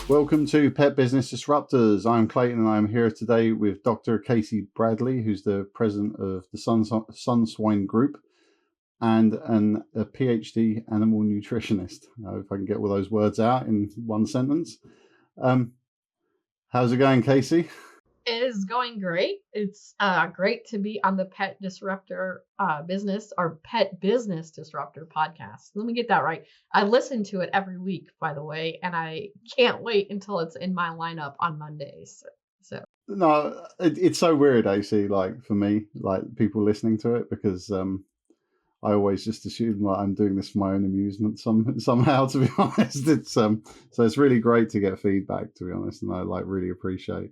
Welcome to Pet Business Disruptors. I'm Clayton and I'm here today with Dr. Casey Bradley, who's the president of the Sun Swine Group and a PhD animal nutritionist. If I can get all those words out in one sentence. How's it going, Casey? It is going great. It's great to be on the Pet Disruptor Pet Business Disruptor podcast. Let me get that right. I listen to it every week, by the way, and I can't wait until it's in my lineup on Mondays. So No, it's so weird, AC, like for me, like people listening to it, because I always just assume like I'm doing this for my own amusement somehow, to be honest. It's so it's really great to get feedback, to be honest, and I like really appreciate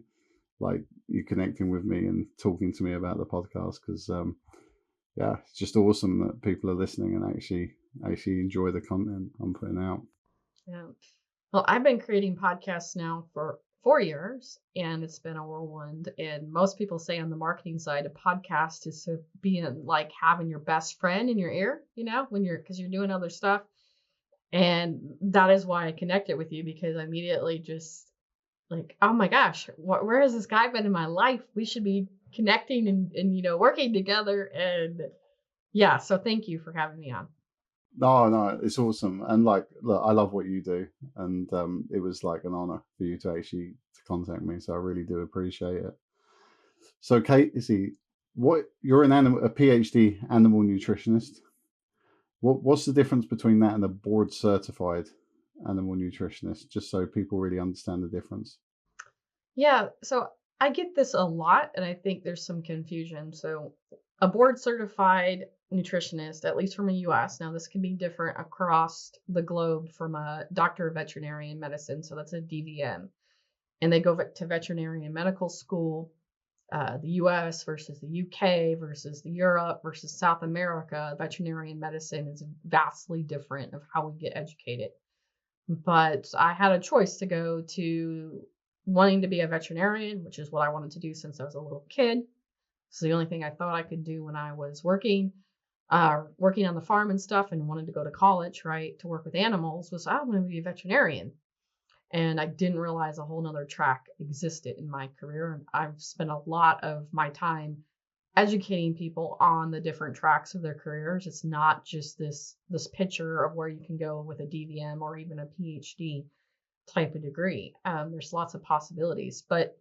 like you connecting with me and talking to me about the podcast, because yeah, it's just awesome that people are listening and actually enjoy the content I'm putting out. yeah. Well, I've been creating podcasts now for 4 years, and it's been a whirlwind. And most people say on the marketing side, a podcast is to being like having your best friend in your ear, because you're doing other stuff. And that is why I connected with you, because I immediately just like, oh my gosh, where has this guy been in my life? We should be connecting and working together. And yeah, so thank you for having me on. No, it's awesome. And like, look, I love what you do, and it was like an honor for you to actually contact me. So I really do appreciate it. So, Casey, you're a PhD animal nutritionist. What's the difference between that and a board certified animal nutritionist? Just so people really understand the difference. Yeah, so I get this a lot, and I think there's some confusion. So a board certified nutritionist, at least from the US, now this can be different across the globe, from a doctor of veterinarian medicine, so that's a DVM, and they go to veterinarian medical school. The US versus the UK versus the Europe versus South America, veterinarian medicine is vastly different of how we get educated. But I had a choice to go to wanting to be a veterinarian, which is what I wanted to do since I was a little kid. It's the only thing I thought I could do when I was working on the farm and stuff, and wanted to go to college, right, to work with animals, was I'm going to be a veterinarian. And I didn't realize a whole nother track existed in my career. And I've spent a lot of my time educating people on the different tracks of their careers. It's not just this picture of where you can go with a DVM or even a PhD type of degree. There's lots of possibilities. But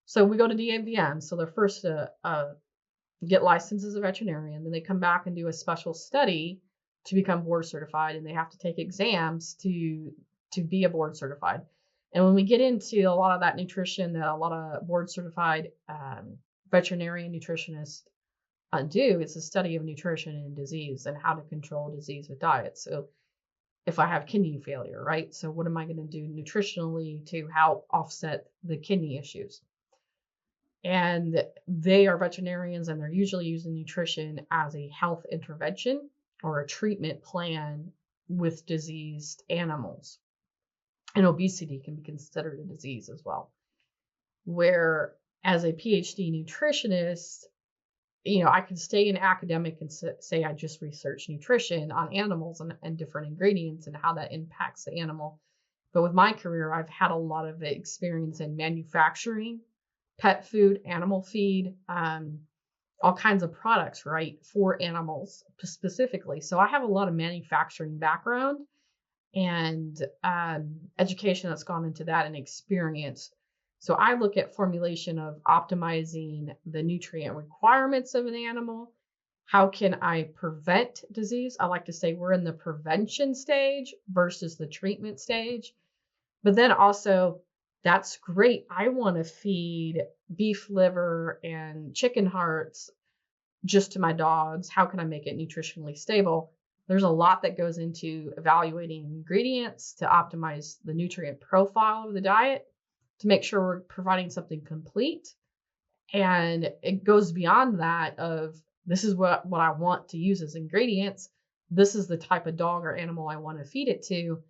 so we go to DVM. So they're first to get licensed as a veterinarian. Then they come back and do a special study to become board certified, and they have to take exams to be a board certified. And when we get into a lot of that nutrition that a lot of board certified veterinarian nutritionists do, it's a study of nutrition and disease and how to control disease with diet. So if I have kidney failure, right? So what am I going to do nutritionally to help offset the kidney issues? And they are veterinarians, and they're usually using nutrition as a health intervention or a treatment plan with diseased animals. And obesity can be considered a disease as well. Where as a PhD nutritionist, I could stay in academic and say I just research nutrition on animals and different ingredients and how that impacts the animal. But with my career, I've had a lot of experience in manufacturing, pet food, animal feed, all kinds of products, right, for animals specifically. So I have a lot of manufacturing background and education that's gone into that, and experience. So I look at formulation of optimizing the nutrient requirements of an animal. How can I prevent disease? I like to say we're in the prevention stage versus the treatment stage. But then also, that's great. I want to feed beef liver and chicken hearts just to my dogs. How can I make it nutritionally stable? There's a lot that goes into evaluating ingredients to optimize the nutrient profile of the diet to make sure we're providing something complete. And it goes beyond that of this is what I want to use as ingredients. This is the type of dog or animal I want to feed it to.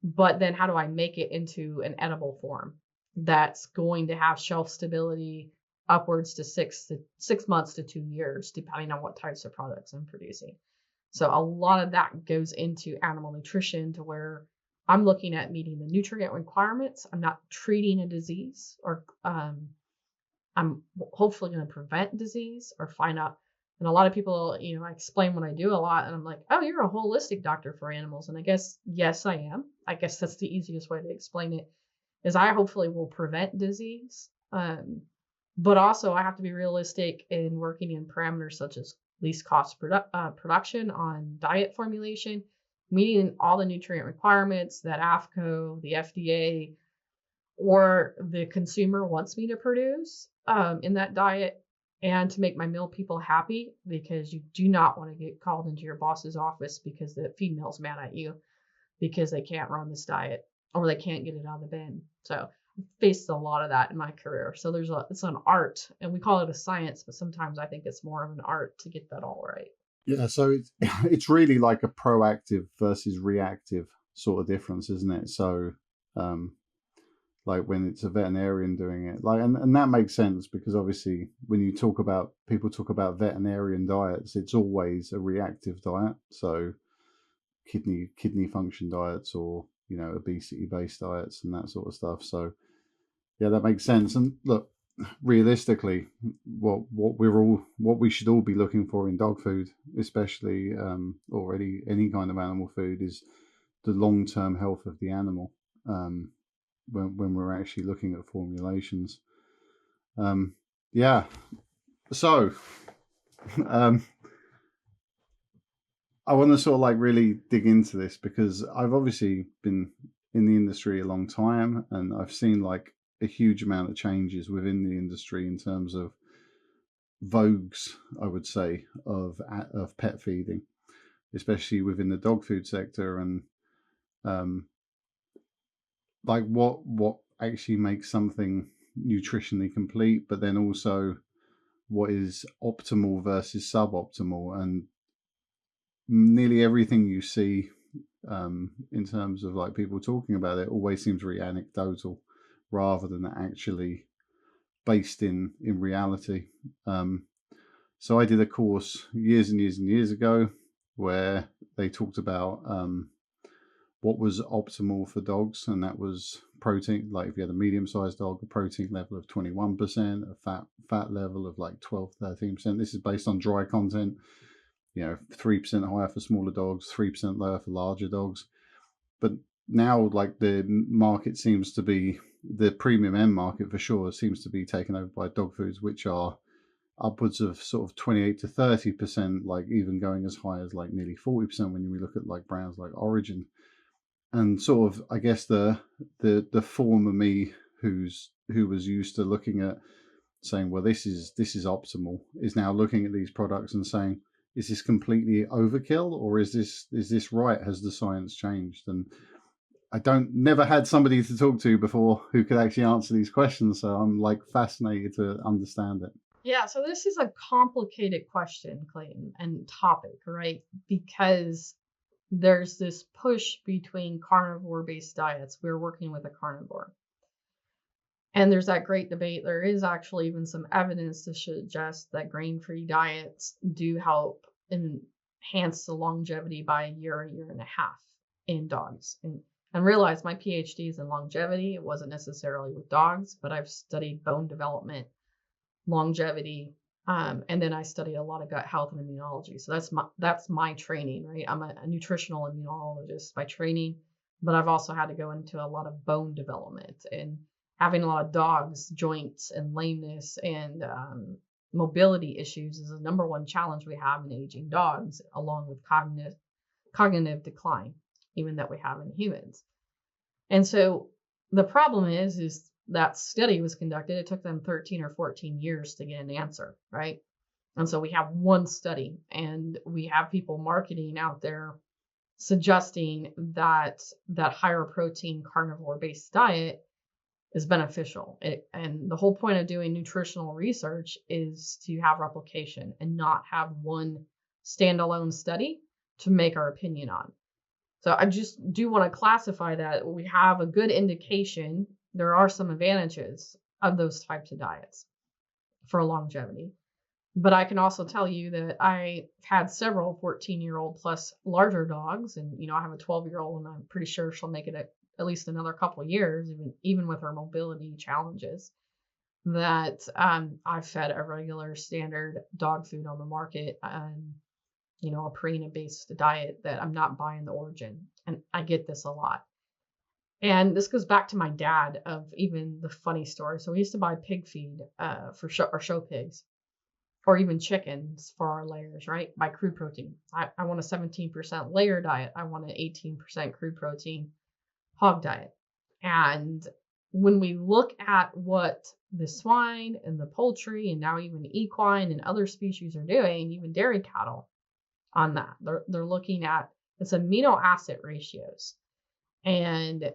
But then how do I make it into an edible form that's going to have shelf stability upwards to 6 months to 2 years, depending on what types of products I'm producing. So a lot of that goes into animal nutrition, to where I'm looking at meeting the nutrient requirements. I'm not treating a disease, or I'm hopefully going to prevent disease or find out. And a lot of people, I explain what I do a lot, and I'm like, oh, you're a holistic doctor for animals. And I guess, yes, I am. I guess that's the easiest way to explain it, is I hopefully will prevent disease. But also I have to be realistic in working in parameters such as least cost production on diet formulation, meeting all the nutrient requirements that AFCO, the FDA, or the consumer wants me to produce in that diet, and to make my mill people happy, because you do not want to get called into your boss's office because the female's mad at you because they can't run this diet or they can't get it out of the bin. So I faced a lot of that in my career. So it's an art, and we call it a science, but sometimes I think it's more of an art to get that all right. Yeah, so it's really like a proactive versus reactive sort of difference, isn't it? So like when it's a veterinarian doing it, like, and that makes sense, because obviously when people talk about veterinarian diets, it's always a reactive diet. So kidney function diets, or obesity based diets and that sort of stuff. So yeah, that makes sense. And look, realistically, what we should all be looking for in dog food, especially or any kind of animal food, is the long term health of the animal. When we're actually looking at formulations. Yeah. So I want to sort of like really dig into this, because I've obviously been in the industry a long time, and I've seen like a huge amount of changes within the industry in terms of vogues, I would say, of pet feeding, especially within the dog food sector, and like what actually makes something nutritionally complete, but then also what is optimal versus suboptimal. And nearly everything you see in terms of like people talking about it always seems very anecdotal rather than actually based in reality. So I did a course years and years and years ago where they talked about what was optimal for dogs, and that was protein. Like if you had a medium-sized dog, a protein level of 21%, a fat level of like 12-13%. This is based on dry content. 3% higher for smaller dogs, 3% lower for larger dogs. But now, like, the market seems to be, the premium end market for sure seems to be taken over by dog foods, which are upwards of sort of 28 to 30%, like even going as high as like nearly 40% when we look at like brands like Origin. And sort of, I guess the former me who was used to looking at saying, well, this is optimal, is now looking at these products and saying, is this completely overkill, or is this right? Has the science changed? And I never had somebody to talk to before who could actually answer these questions, so I'm like fascinated to understand it. Yeah, so this is a complicated question, Clayton, and topic, right? Because there's this push between carnivore-based diets. We're working with a carnivore. And there's that great debate. There is actually even some evidence to suggest that grain-free diets do help enhance the longevity by a year and a half in dogs. And realize my PhD is in longevity. It wasn't necessarily with dogs, but I've studied bone development, longevity, and then I studied a lot of gut health and immunology. So that's my training, right? I'm a nutritional immunologist by training, but I've also had to go into a lot of bone development, and having a lot of dogs, joints and lameness and mobility issues is the number one challenge we have in aging dogs, along with cognitive decline, even that we have in humans. And so the problem is that study was conducted. It took them 13 or 14 years to get an answer, right? And so we have one study, and we have people marketing out there suggesting that higher protein carnivore-based diet is beneficial. And the whole point of doing nutritional research is to have replication and not have one standalone study to make our opinion on. So I just do want to classify that we have a good indication there are some advantages of those types of diets for longevity. But I can also tell you that I had several 14-year-old plus larger dogs, and I have a 12-year-old, and I'm pretty sure she'll make it at least another couple of years, even with her mobility challenges. That I've fed a regular standard dog food on the market, and a purina based diet that I'm not buying the origin, and I get this a lot. And this goes back to my dad of even the funny story. So we used to buy pig feed for show pigs, or even chickens for our layers, right? By crude protein. I want a 17% layer diet. I want an 18% crude protein hog diet. And when we look at what the swine and the poultry and now even equine and other species are doing, even dairy cattle on that, they're looking at its amino acid ratios. And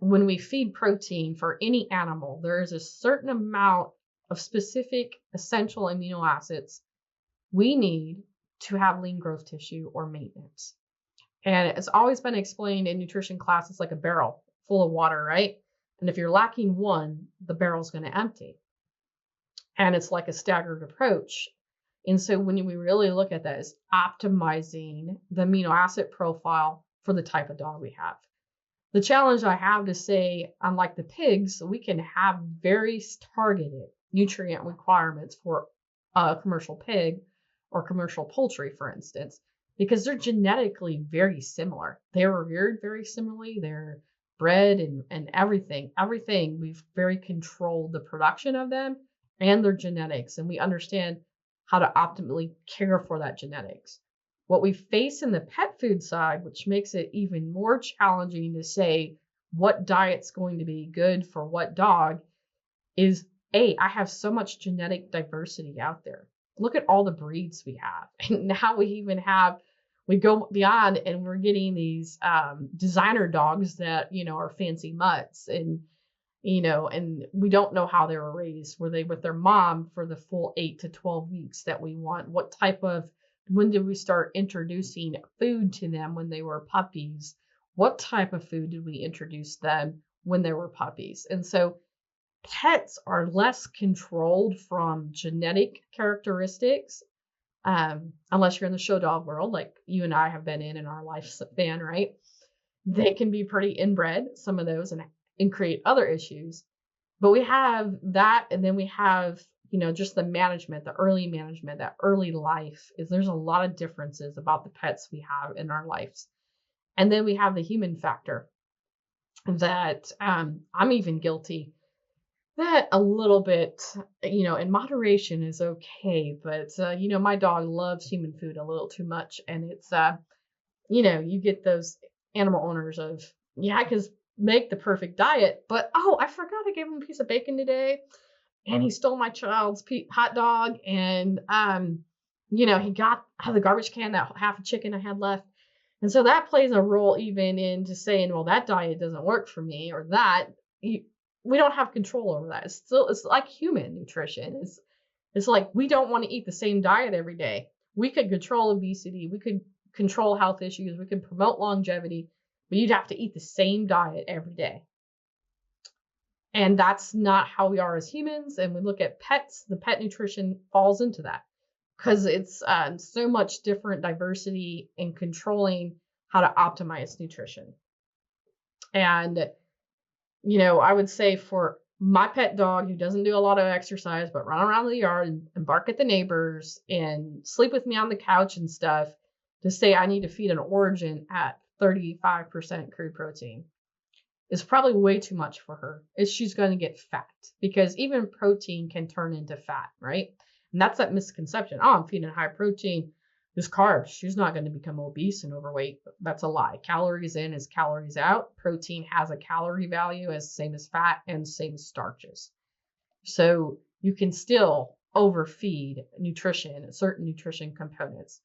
when we feed protein for any animal, there is a certain amount of specific essential amino acids we need to have lean growth tissue or maintenance. And it's always been explained in nutrition class, it's like a barrel full of water, right? And if you're lacking one, the barrel's going to empty. And it's like a staggered approach. And so when we really look at that, is optimizing the amino acid profile for the type of dog we have. The challenge I have to say, unlike the pigs, we can have very targeted nutrient requirements for a commercial pig or commercial poultry, for instance, because they're genetically very similar. They're reared very similarly. They're bred and everything. We've very controlled the production of them and their genetics, and we understand how to optimally care for that genetics. What we face in the pet food side, which makes it even more challenging to say what diet's going to be good for what dog, is I have so much genetic diversity out there. Look at all the breeds we have. And now we go beyond and we're getting these designer dogs that, are fancy mutts, and we don't know how they were raised. Were they with their mom for the full 8 to 12 weeks that we want? When did we start introducing food to them when they were puppies? What type of food did we introduce them when they were puppies? And so pets are less controlled from genetic characteristics, unless you're in the show dog world, like you and I have been in our lifespan, right? They can be pretty inbred, some of those, and create other issues. But we have that, and then we have just the management, the early management, that early life. There's a lot of differences about the pets we have in our lives. And then we have the human factor that I'm even guilty that a little bit, in moderation is okay. But, my dog loves human food a little too much. And it's, you get those animal owners of, I can make the perfect diet, but, I forgot I gave him a piece of bacon today. And he stole my child's hot dog, and he got out of the garbage can that half a chicken I had left. And so that plays a role even into saying, well, that diet doesn't work for me, or that we don't have control over that. It's like human nutrition. It's like we don't want to eat the same diet every day. We could control obesity, we could control health issues, we could promote longevity, but you'd have to eat the same diet every day. And that's not how we are as humans. And we look at pets, the pet nutrition falls into that because it's so much different diversity in controlling how to optimize nutrition. And, I would say for my pet dog who doesn't do a lot of exercise, but run around the yard and bark at the neighbors and sleep with me on the couch and stuff, to say I need to feed an origin at 35% crude protein is probably way too much for her. She's going to get fat, because even protein can turn into fat, right? And that's that misconception. I'm feeding high protein, this carbs. She's not going to become obese and overweight. That's a lie. Calories in is calories out. Protein has a calorie value as same as fat and same as starches. So you can still overfeed nutrition, certain nutrition components.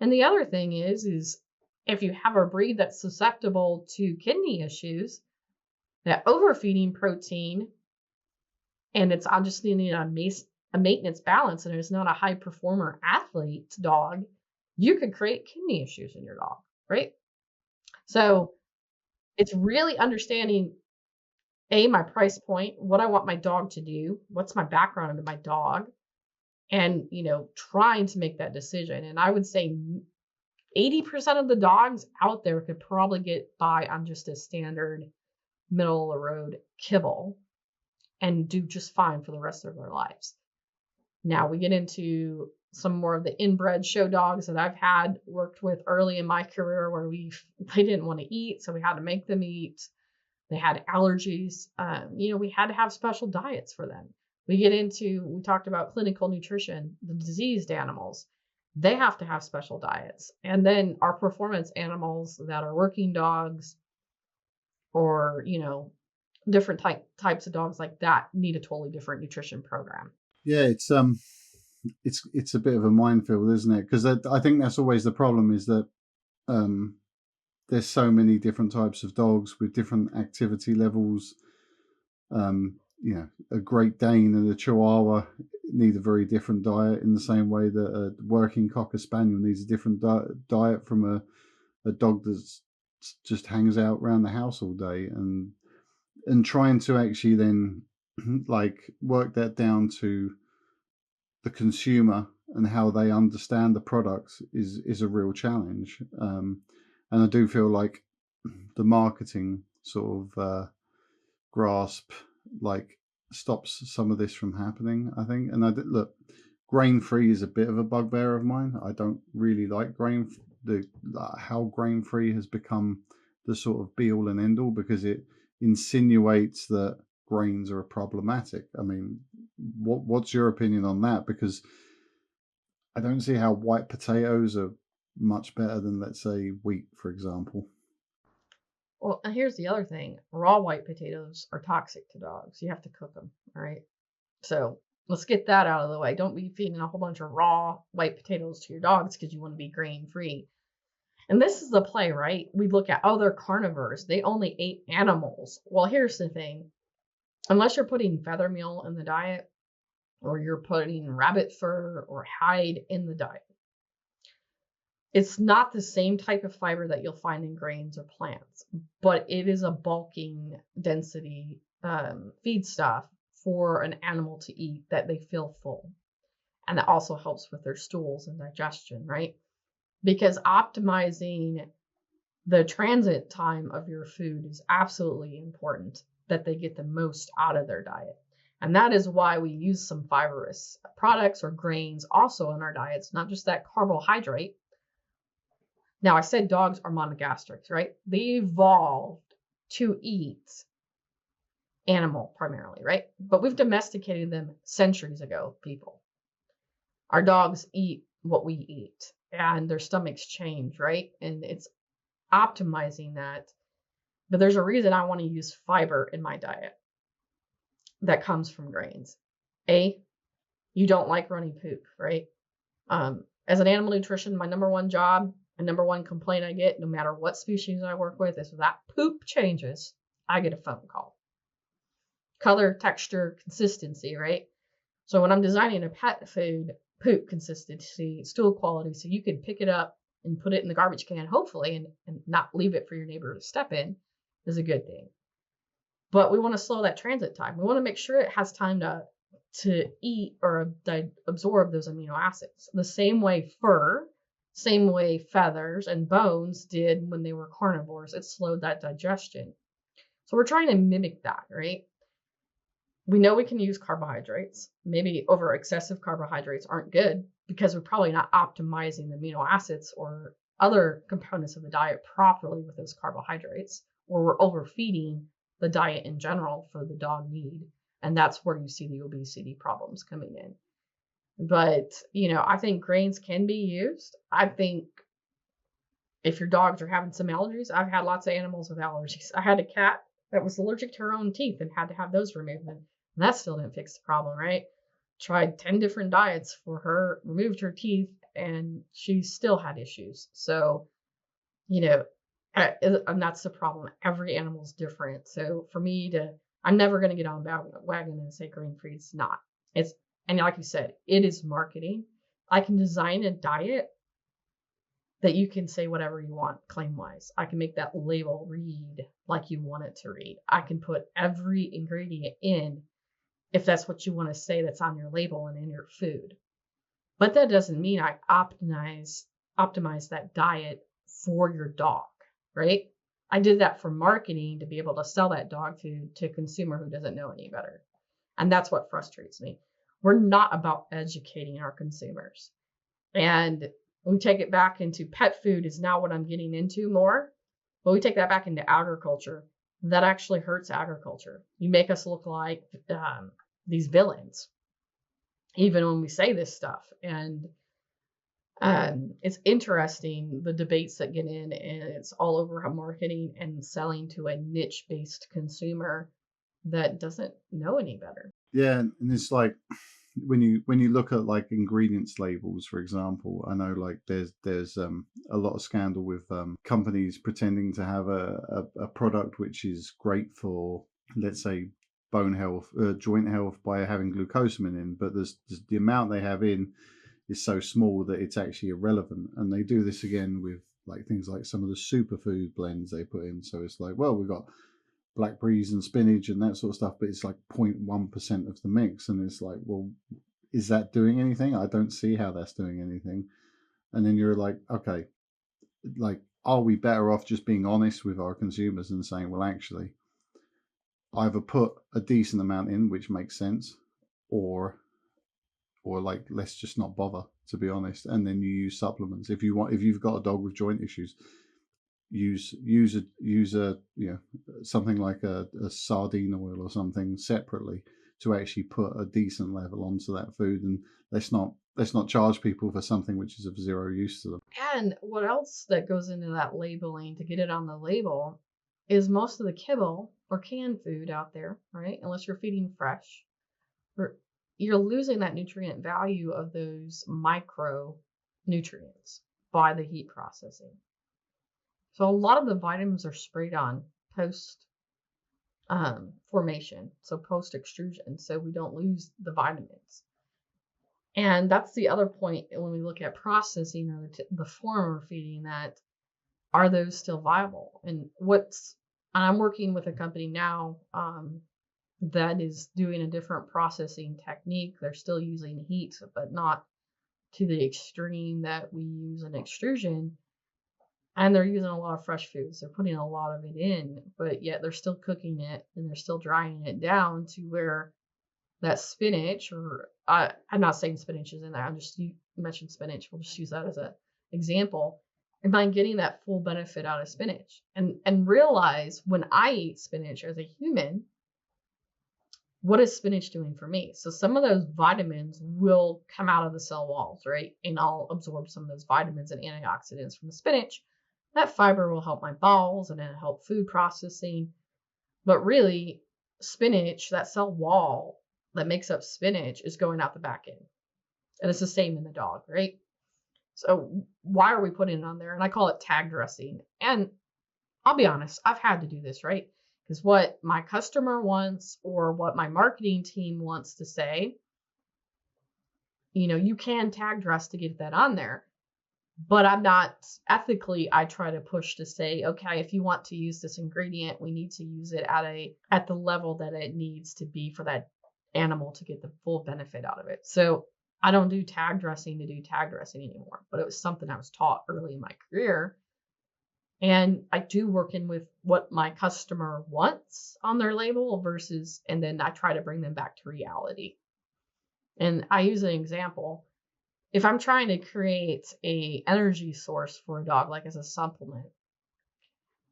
And the other thing is if you have a breed that's susceptible to kidney issues, that overfeeding protein, and it's I'm just needing a maintenance balance, and it's not a high performer athlete dog, you could create kidney issues in your dog, right? So it's really understanding my price point, what I want my dog to do, what's my background of my dog, and, trying to make that decision. And I would say 80% of the dogs out there could probably get by on just a standard middle of the road kibble and do just fine for the rest of their lives. Now we get into some more of the inbred show dogs that I've worked with early in my career, where they didn't want to eat, so we had to make them eat. They had allergies. We had to have special diets for them. We talked about clinical nutrition, the diseased animals. They have to have special diets. And then our performance animals that are working dogs, or, different types of dogs like that, need a totally different nutrition program. Yeah, it's a bit of a minefield, isn't it? Because I think that's always the problem, is that there's so many different types of dogs with different activity levels. A Great Dane and a Chihuahua need a very different diet, in the same way that a working Cocker Spaniel needs a different diet from a dog that just hangs out around the house all day. And trying to actually then like work that down to the consumer and how they understand the products is a real challenge. And I do feel like the marketing sort of grasp stops some of this from happening, I think. And look, grain-free is a bit of a bugbear of mine. I don't really like how grain-free has become the sort of be-all and end-all, because it insinuates that grains are problematic. I mean, what's your opinion on that? Because I don't see how white potatoes are much better than, let's say, wheat, for example. Well, and here's the other thing. Raw white potatoes are toxic to dogs. You have to cook them, all right? So let's get that out of the way. Don't be feeding a whole bunch of raw white potatoes to your dogs because you want to be grain-free. And this is the play, right? We look at other carnivores. They only ate animals. Well, here's the thing. Unless you're putting feather meal in the diet, or you're putting rabbit fur or hide in the diet, it's not the same type of fiber that you'll find in grains or plants, but it is a bulking density feed stuff for an animal to eat that they feel full. And that also helps with their stools and digestion, right? Because optimizing the transit time of your food is absolutely important, that they get the most out of their diet. And that is why we use some fibrous products or grains also in our diets, not just that carbohydrate. Now, I said dogs are monogastrics, right? They evolved to eat animal primarily, right? But we've domesticated them centuries ago, people. Our dogs eat what we eat, and their stomachs change, right? And it's optimizing that. But there's a reason I want to use fiber in my diet that comes from grains. You don't like runny poop, right? As an animal nutrition, my number one job and number one complaint I get, no matter what species I work with, is that poop changes, I get a phone call. Color, texture, consistency, right? So when I'm designing a pet food, poop consistency, stool quality, so you can pick it up and put it in the garbage can, hopefully, and not leave it for your neighbor to step in, is a good thing. But we want to slow that transit time. We want to make sure it has time to eat or absorb those amino acids. The same way fur, same way feathers and bones did when they were carnivores. It slowed that digestion. So we're trying to mimic that, right? We know we can use carbohydrates. Maybe over excessive carbohydrates aren't good because we're probably not optimizing the amino acids or other components of the diet properly with those carbohydrates, or we're overfeeding the diet in general for the dog need. And that's where you see the obesity problems coming in. But, I think grains can be used. I think if your dogs are having some allergies, I've had lots of animals with allergies. I had a cat that was allergic to her own teeth and had to have those removed. And that still didn't fix the problem, right? Tried 10 different diets for her, removed her teeth, and she still had issues. So, and that's the problem. Every animal's different. So for me I'm never going to get on the wagon and say grain-free. It's not. And like you said, it is marketing. I can design a diet that you can say whatever you want claim-wise. I can make that label read like you want it to read. I can put every ingredient in if that's what you want to say that's on your label and in your food. But that doesn't mean I optimize that diet for your dog, right? I did that for marketing to be able to sell that dog food to a consumer who doesn't know any better. And that's what frustrates me. We're not about educating our consumers. And we take it back into pet food is now what I'm getting into more. But we take that back into agriculture. That actually hurts agriculture. You make us look like these villains, even when we say this stuff. And it's interesting the debates that get in, and it's all over how marketing and selling to a niche-based consumer that doesn't know any better. Yeah, and it's like when you look at like ingredients labels, for example, I know like there's a lot of scandal with companies pretending to have a product which is great for, let's say, bone health, joint health, by having glucosamine in, but there's the amount they have in is so small that it's actually irrelevant. And they do this again with like things like some of the superfood blends they put in. So it's like, well, we've got blackberries and spinach and that sort of stuff, but it's like 0.1% of the mix. And it's like, well, is that doing anything? I don't see how that's doing anything. And then you're like, okay, like, are we better off just being honest with our consumers and saying, well, actually, either put a decent amount in, which makes sense, or like, let's just not bother, to be honest. And then you use supplements if you've got a dog with joint issues. Use a something like a sardine oil or something separately to actually put a decent level onto that food, and let's not charge people for something which is of zero use to them. And what else that goes into that labeling to get it on the label is most of the kibble or canned food out there, right? Unless you're feeding fresh, you're losing that nutrient value of those micronutrients by the heat processing. So a lot of the vitamins are sprayed on post formation, so post extrusion, so we don't lose the vitamins. And that's the other point when we look at processing or the form we're feeding, that are those still viable? And I'm working with a company now that is doing a different processing technique. They're still using heat, but not to the extreme that we use in extrusion. And they're using a lot of fresh foods. They're putting a lot of it in, but yet they're still cooking it and they're still drying it down to where that spinach, or I'm not saying spinach is in there. You mentioned spinach. We'll just use that as an example. Am I getting that full benefit out of spinach? And realize when I eat spinach as a human, what is spinach doing for me? So some of those vitamins will come out of the cell walls, right? And I'll absorb some of those vitamins and antioxidants from the spinach. That fiber will help my bowels and it'll help food processing. But really, spinach, that cell wall that makes up spinach, is going out the back end. And it's the same in the dog, right? So why are we putting it on there? And I call it tag dressing. And I'll be honest, I've had to do this, right? Because what my customer wants or what my marketing team wants to say, you can tag dress to get that on there. But I'm not ethically, I try to push to say, okay, if you want to use this ingredient, we need to use it at the level that it needs to be for that animal to get the full benefit out of it. So I don't do tag dressing to do tag dressing anymore, but it was something I was taught early in my career. And I do work in with what my customer wants on their label and then I try to bring them back to reality. And I use an example. If I'm trying to create a energy source for a dog, like as a supplement,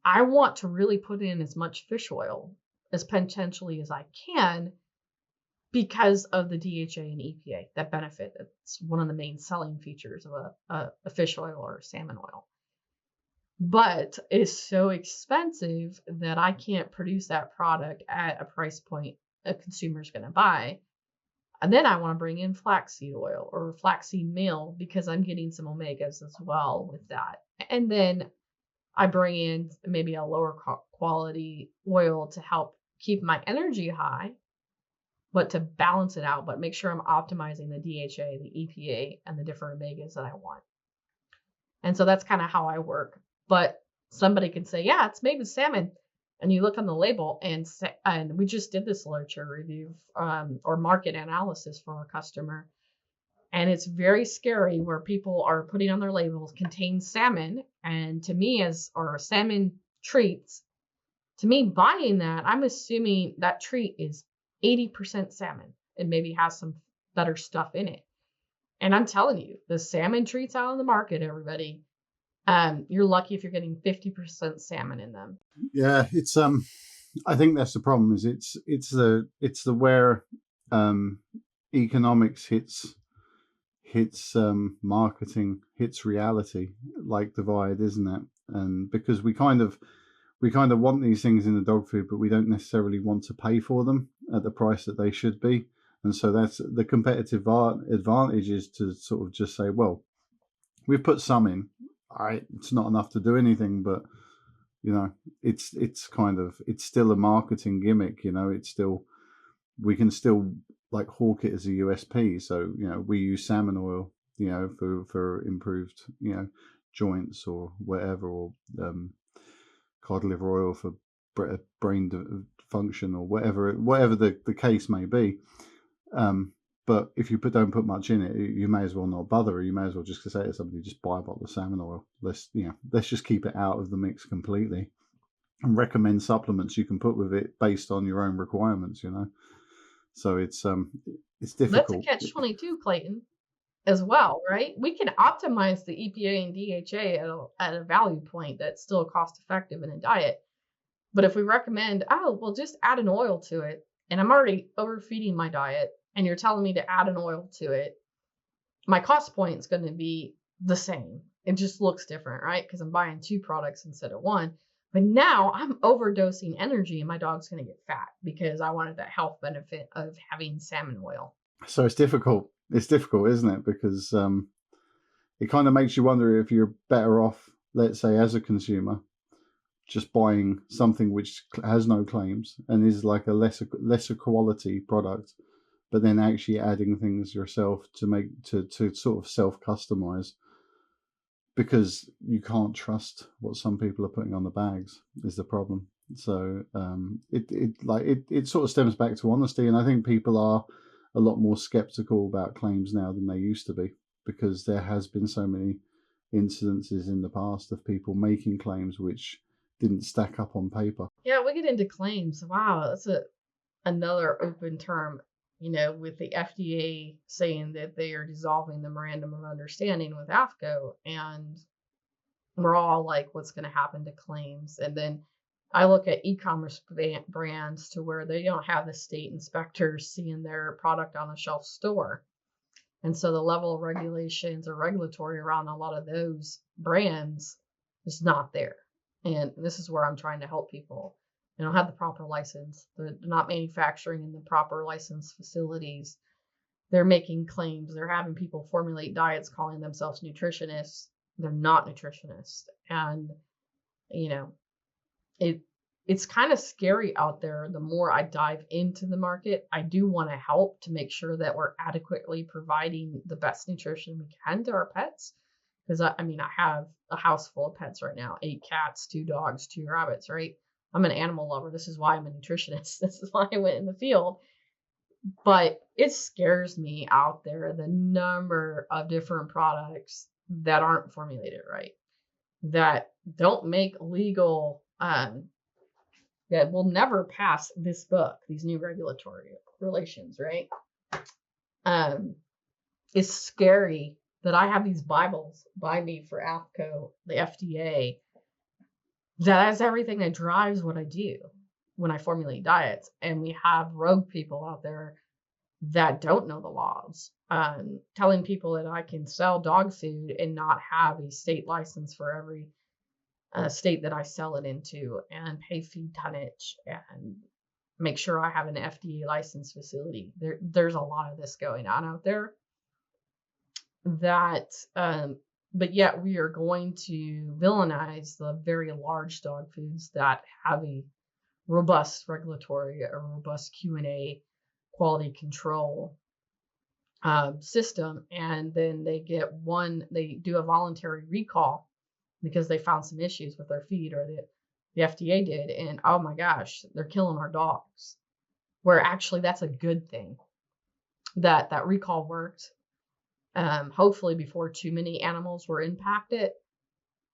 I want to really put in as much fish oil as potentially as I can because of the DHA and EPA that benefit. It's one of the main selling features of a fish oil or salmon oil. But it's so expensive that I can't produce that product at a price point a consumer's going to buy. And then I want to bring in flaxseed oil or flaxseed meal because I'm getting some omegas as well with that. And then I bring in maybe a lower quality oil to help keep my energy high, but to balance it out, but make sure I'm optimizing the DHA, the EPA, and the different omegas that I want. And so that's kind of how I work. But somebody can say, yeah, it's made with salmon. And you look on the label and we just did this literature review or market analysis for our customer. And it's very scary where people are putting on their labels contains salmon. And to me, or salmon treats, to me, buying that, I'm assuming that treat is 80% salmon and maybe has some better stuff in it. And I'm telling you, the salmon treats out on the market, everybody, you're lucky if you're getting 50% salmon in them. Yeah, it's I think that's the problem. Is it's the where economics hits marketing, hits reality, like divide, isn't it? And because we kind of want these things in the dog food, but we don't necessarily want to pay for them at the price that they should be. And so that's the competitive advantage, is to sort of just say, well, we've put some in. All right, it's not enough to do anything, but it's still a marketing gimmick. It's still, we can still like hawk it as a USP. So we use salmon oil, for improved joints or whatever, or cod liver oil for brain function, or whatever the case may be. But if you don't put much in it, you may as well not bother. You may as well just say to somebody, just buy a bottle of salmon oil. Let's just keep it out of the mix completely, and recommend supplements you can put with it based on your own requirements. So it's difficult. That's a catch-22, Clayton, as well, right? We can optimize the EPA and DHA at a value point that's still cost-effective in a diet. But if we recommend, just add an oil to it, and I'm already overfeeding my diet, and you're telling me to add an oil to it, my cost point is going to be the same. It just looks different, right? Because I'm buying 2 products instead of 1. But now I'm overdosing energy, and my dog's going to get fat because I wanted that health benefit of having salmon oil. So it's difficult. It's difficult, isn't it? Because it kind of makes you wonder if you're better off, let's say, as a consumer, just buying something which has no claims and is like a lesser quality product, but then actually adding things yourself to sort of self-customize, because you can't trust what some people are putting on the bags is the problem. So it sort of stems back to honesty, and I think people are a lot more skeptical about claims now than they used to be, because there has been so many incidences in the past of people making claims which didn't stack up on paper. Yeah, we get into claims. Wow, that's another open term. With the FDA saying that they are dissolving the memorandum of understanding with AFCO, and we're all like, what's going to happen to claims? And then I look at e-commerce brands to where they don't have the state inspectors seeing their product on the shelf store. And so the level of regulations or regulatory around a lot of those brands is not there. And this is where I'm trying to help people. They don't have the proper license. They're not manufacturing in the proper licensed facilities. They're making claims. They're having people formulate diets calling themselves nutritionists. They're not nutritionists. And, it's kind of scary out there. The more I dive into the market, I do want to help to make sure that we're adequately providing the best nutrition we can to our pets. Because I have a house full of pets right now, 8 cats, 2 dogs, 2 rabbits, right? I'm an animal lover. This is why I'm a nutritionist. This is why I went in the field. But it scares me out there, the number of different products that aren't formulated right, that don't make legal, that will never pass this book, these new regulatory relations, right? It's scary that I have these Bibles by me for AFCO, the FDA, that has everything that drives what I do when I formulate diets. And we have rogue people out there that don't know the laws, telling people that I can sell dog food and not have a state license for every state that I sell it into, and pay feed tonnage and make sure I have an FDA licensed facility. There's a lot of this going on out there that, but yet we are going to villainize the very large dog foods that have a robust regulatory, a robust Q&A quality control system. And then they do a voluntary recall because they found some issues with their feed, or the FDA did. And oh my gosh, they're killing our dogs. Where actually that's a good thing that recall worked. hopefully before too many animals were impacted,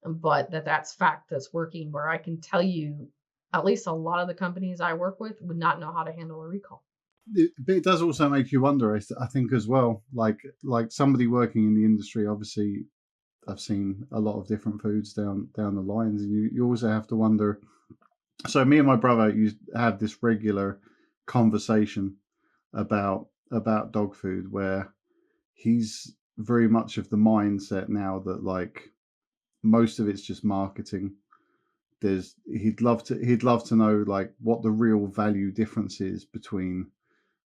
but that's fact that's working, where I can tell you at least a lot of the companies I work with would not know how to handle a recall. But it does also make you wonder, I think, as well. Like somebody working in the industry, obviously, I've seen a lot of different foods down the lines, and you also have to wonder. So me and my brother used to have this regular conversation about dog food, where he's very much of the mindset now that like most of it's just marketing. He'd love to know like what the real value difference is between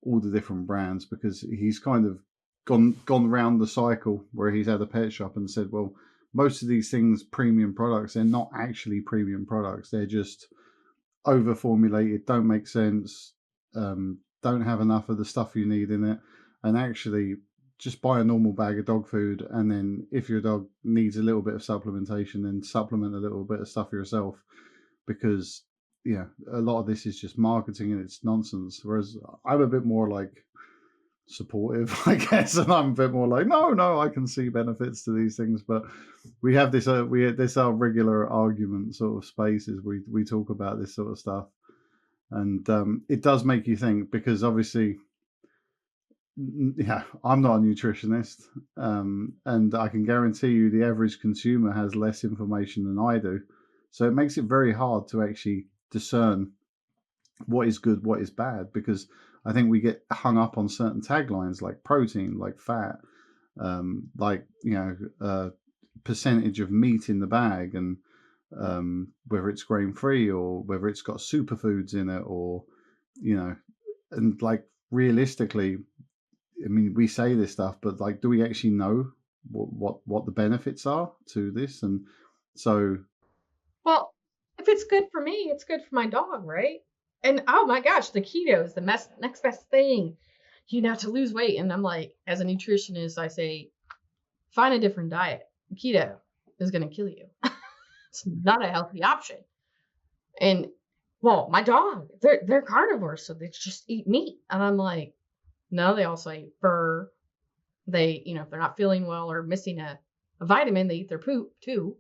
all the different brands, because he's kind of gone round the cycle where he's had a pet shop and said, well, most of these things, premium products, they're not actually premium products. They're just over formulated, don't make sense, don't have enough of the stuff you need in it, and actually just buy a normal bag of dog food, and then if your dog needs a little bit of supplementation, then supplement a little bit of stuff yourself, because yeah, a lot of this is just marketing and it's nonsense. Whereas I'm a bit more like supportive, I guess, and I'm a bit more like, no, I can see benefits to these things. But we have this our regular argument sort of spaces. We talk about this sort of stuff, and it does make you think, because obviously, yeah, I'm not a nutritionist, and I can guarantee you the average consumer has less information than I do, so it makes it very hard to actually discern what is good, what is bad, because I think we get hung up on certain taglines like protein, like fat, like percentage of meat in the bag, and whether it's grain free or whether it's got superfoods in it, or and like realistically, I mean, we say this stuff, but like, do we actually know what the benefits are to this? And so, Well, if it's good for me, it's good for my dog, right? And oh my gosh, the keto is the next best thing, to lose weight. And I'm like, as a nutritionist, I say, find a different diet. Keto is going to kill you. It's not a healthy option. And well, my dog, they're carnivores, so they just eat meat. And I'm like, no, they also eat fur. They, if they're not feeling well or missing a vitamin, they eat their poop too.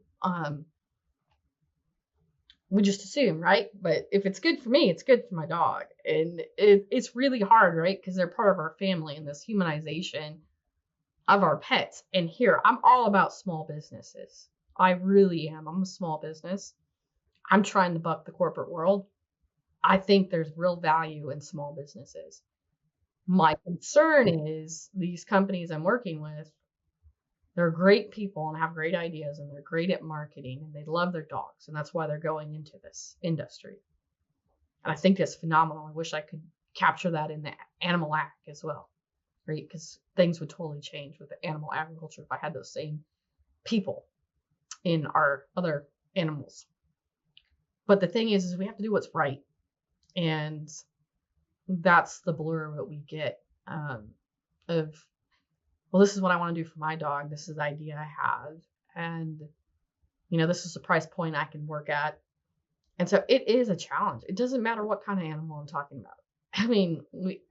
We just assume, right? But if it's good for me, it's good for my dog. And it's really hard, right? Because they're part of our family and this humanization of our pets. And here, I'm all about small businesses. I really am. I'm a small business. I'm trying to buck the corporate world. I think there's real value in small businesses. My concern is these companies I'm working with, they're great people and have great ideas, and they're great at marketing, and they love their dogs. And that's why they're going into this industry. And I think that's phenomenal. I wish I could capture that in the animal ag as well, right? Because things would totally change with the animal agriculture if I had those same people in our other animals. But the thing is we have to do what's right. And that's the blur that we get of, well, this is what I want to do for my dog. This is the idea I have. And, this is the price point I can work at. And so it is a challenge. It doesn't matter what kind of animal I'm talking about. I mean,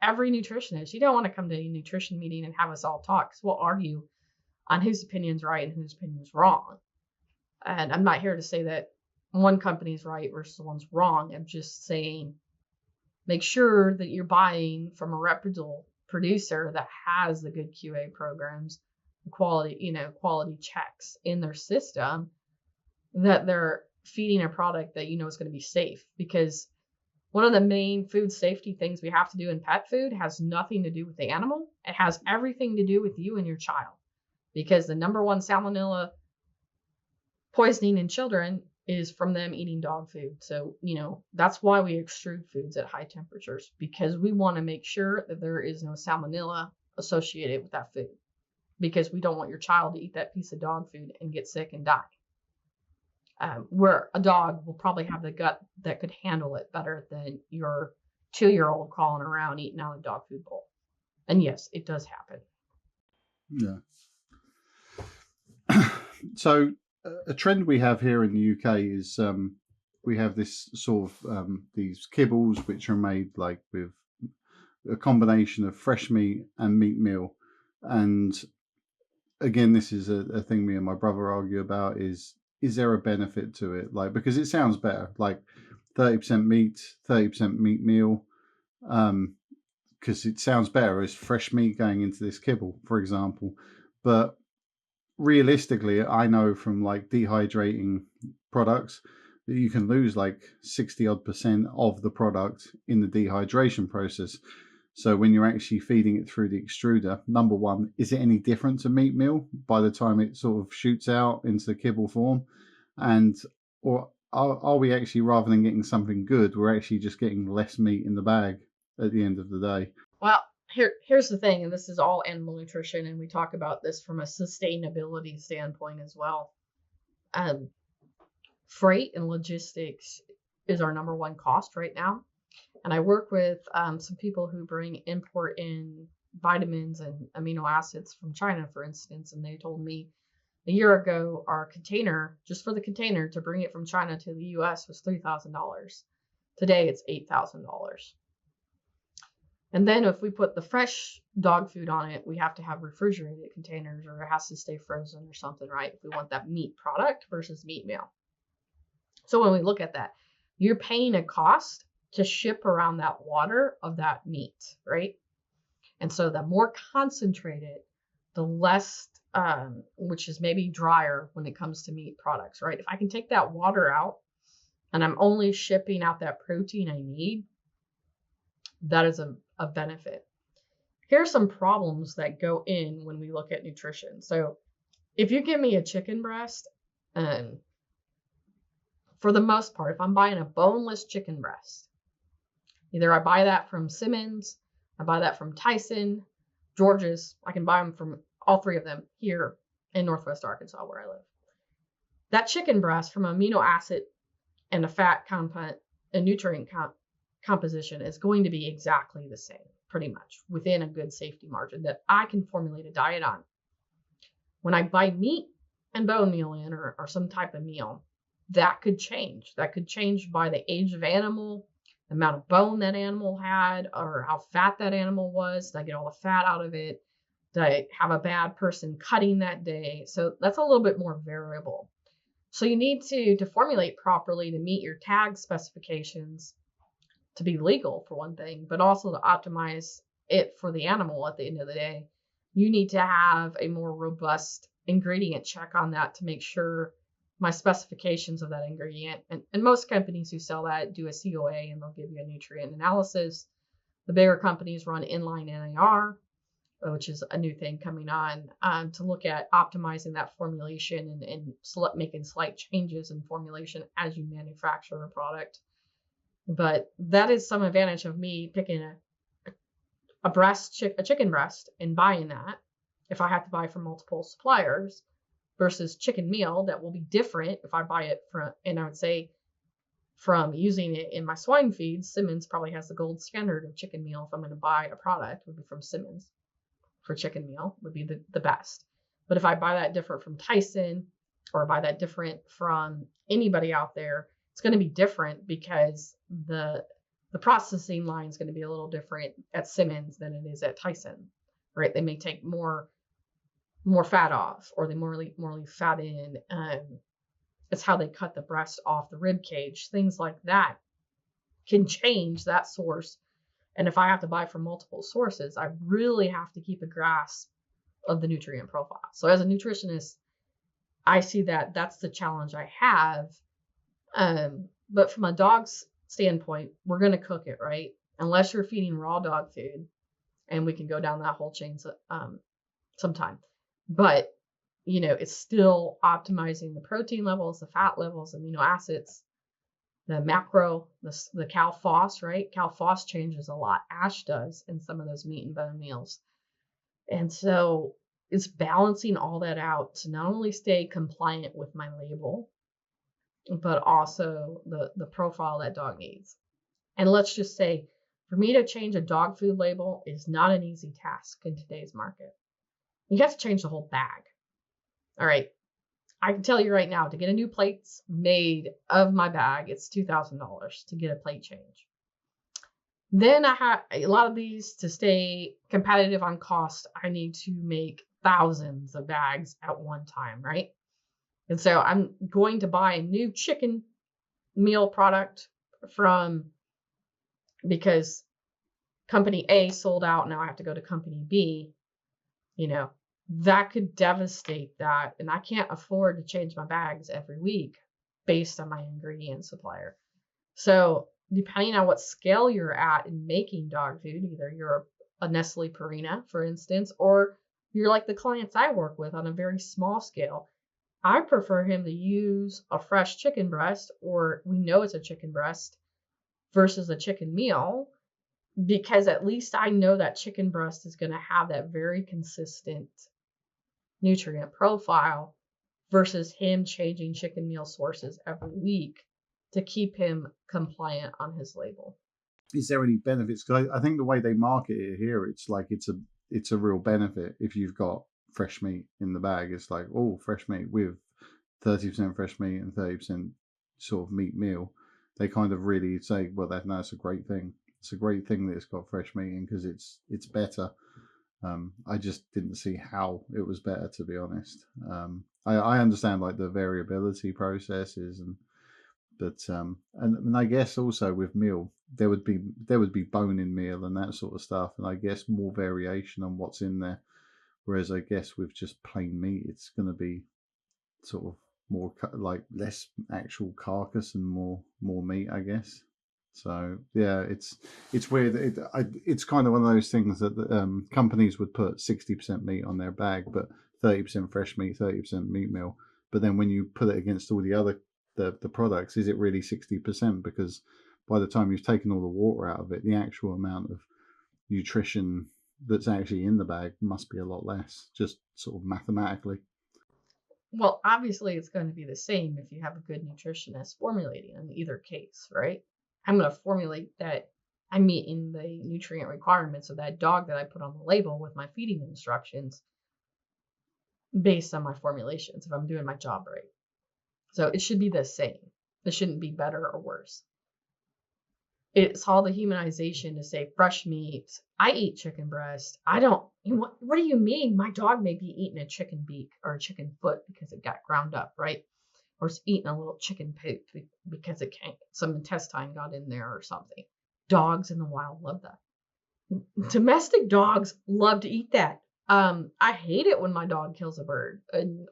every nutritionist, you don't want to come to a nutrition meeting and have us all talk, because we'll argue on whose opinion's right and whose opinion's wrong. And I'm not here to say that one company's right versus one's wrong. I'm just saying, make sure that you're buying from a reputable producer that has the good QA programs, quality checks in their system, that they're feeding a product that is going to be safe. Because one of the main food safety things we have to do in pet food has nothing to do with the animal. It has everything to do with you and your child. Because the number one salmonella poisoning in children is from them eating dog food. So, that's why we extrude foods at high temperatures, because we want to make sure that there is no salmonella associated with that food, because we don't want your child to eat that piece of dog food and get sick and die. Where a dog will probably have the gut that could handle it better than your 2-year-old crawling around eating out of a dog food bowl. And yes, it does happen. Yeah. So a trend we have here in the UK is we have this sort of these kibbles which are made like with a combination of fresh meat and meat meal, and again, this is a thing me and my brother argue about: is there a benefit to it? Like, because it sounds better, like 30% meat, 30% meat meal, because it sounds better as fresh meat going into this kibble, for example. But realistically, I know from like dehydrating products that you can lose like 60 odd percent of the product in the dehydration process. So when you're actually feeding it through the extruder, number one, is it any different to meat meal by the time it sort of shoots out into the kibble form? And or are we actually, rather than getting something good, we're actually just getting less meat in the bag at the end of the day? Well, here's the thing, and this is all animal nutrition, and we talk about this from a sustainability standpoint as well. Um, Freight and logistics is our number one cost right now. And I work with some people who import in vitamins and amino acids from China, for instance, and they told me a year ago our container, just for the container to bring it from China to the US, was $3,000. Today it's $8,000. And then if we put the fresh dog food on it, we have to have refrigerated containers, or it has to stay frozen or something, right? If we want that meat product versus meat meal. So when we look at that, you're paying a cost to ship around that water of that meat, right? And so the more concentrated, the less, which is maybe drier when it comes to meat products, right? If I can take that water out and I'm only shipping out that protein I need, that is a benefit. Here are some problems that go in when we look at nutrition. So if you give me a chicken breast, for the most part, if I'm buying a boneless chicken breast, either I buy that from Simmons, I buy that from Tyson, George's. I can buy them from all three of them here in Northwest Arkansas where I live. That chicken breast, from amino acid and a fat content and nutrient composition, is going to be exactly the same, pretty much, within a good safety margin that I can formulate a diet on. When I buy meat and bone meal in, or some type of meal, that could change. That could change by the age of animal, the amount of bone that animal had, or how fat that animal was. Did I get all the fat out of it? Did I have a bad person cutting that day? So that's a little bit more variable. So you need to formulate properly to meet your tag specifications, to be legal for one thing, but also to optimize it for the animal at the end of the day. You need to have a more robust ingredient check on that to make sure my specifications of that ingredient, and most companies who sell that do a COA, and they'll give you a nutrient analysis. The bigger companies run inline NAR, which is a new thing coming on, to look at optimizing that formulation and making slight changes in formulation as you manufacture a product. But that is some advantage of me picking a chicken breast and buying that, if I have to buy from multiple suppliers, versus chicken meal that will be different if I buy it from, and I would say from using it in my swine feeds, Simmons probably has the gold standard of chicken meal. If I'm going to buy a product, would be from Simmons for chicken meal, would be the best. But if I buy that different from Tyson, or buy that different from anybody out there, it's going to be different because the processing line is going to be a little different at Simmons than it is at Tyson, right? They may take more fat off, or they more leave fat in. It's how they cut the breast off the rib cage. Things like that can change that source. And if I have to buy from multiple sources, I really have to keep a grasp of the nutrient profile. So as a nutritionist, I see that that's the challenge I have. But from a dog's standpoint, we're going to cook it, right? Unless you're feeding raw dog food, and we can go down that whole chain sometime. But, it's still optimizing the protein levels, the fat levels, amino acids, the macro, the cal-phos, right? Cal-phos changes a lot. Ash does in some of those meat and bone meals. And so it's balancing all that out to not only stay compliant with my label, but also the profile that dog needs. And let's just say, for me to change a dog food label is not an easy task in today's market. You have to change the whole bag. All right. I can tell you right now, to get a new plates made of my bag, it's $2,000 to get a plate change. Then I have a lot of these, to stay competitive on cost, I need to make thousands of bags at one time, right? And so I'm going to buy a new chicken meal product because company A sold out. Now I have to go to company B, that could devastate that. And I can't afford to change my bags every week based on my ingredient supplier. So depending on what scale you're at in making dog food, either you're a Nestle Purina, for instance, or you're like the clients I work with on a very small scale, I prefer him to use a fresh chicken breast, or we know it's a chicken breast, versus a chicken meal, because at least I know that chicken breast is going to have that very consistent nutrient profile versus him changing chicken meal sources every week to keep him compliant on his label. Is there any benefits? Because I think the way they market it here, it's like it's a real benefit if you've got fresh meat in the bag. It's like, oh, fresh meat with 30% fresh meat and 30% sort of meat meal. They kind of really say, well, that's a great thing. It's a great thing that it's got fresh meat in because it's better. I just didn't see how it was better, to be honest. I understand like the variability processes and I guess also with meal there would be bone in meal and that sort of stuff, and I guess more variation on what's in there. Whereas I guess with just plain meat, it's going to be sort of more like less actual carcass and more meat, I guess. So yeah, it's weird. It's kind of one of those things that companies would put 60% meat on their bag, but 30% fresh meat, 30% meat meal. But then when you put it against all the other the products, is it really 60%? Because by the time you've taken all the water out of it, the actual amount of nutrition that's actually in the bag must be a lot less, just sort of mathematically. Well, obviously it's going to be the same if you have a good nutritionist formulating in either case, right? I'm going to formulate that I'm meeting the nutrient requirements of that dog that I put on the label with my feeding instructions based on my formulations if I'm doing my job right. So it should be the same. It shouldn't be better or worse. It's all the humanization to say fresh meat. I eat chicken breast. I don't. What do you mean? My dog may be eating a chicken beak or a chicken foot because it got ground up, right? Or it's eating a little chicken poop because some intestine got in there or something. Dogs in the wild love that. Domestic dogs love to eat that. I hate it when my dog kills a bird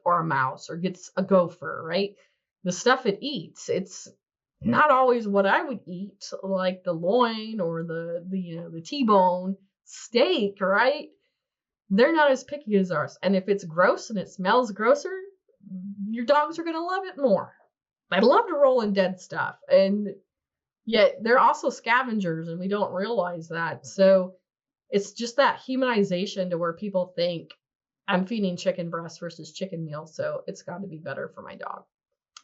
or a mouse or gets a gopher, right? The stuff it eats, it's not always what I would eat, like the loin or the T-bone steak, right? They're not as picky as ours. And if it's gross and it smells grosser, your dogs are going to love it more. They love to roll in dead stuff. And yet they're also scavengers and we don't realize that. So it's just that humanization to where people think I'm feeding chicken breast versus chicken meal, so it's got to be better for my dog.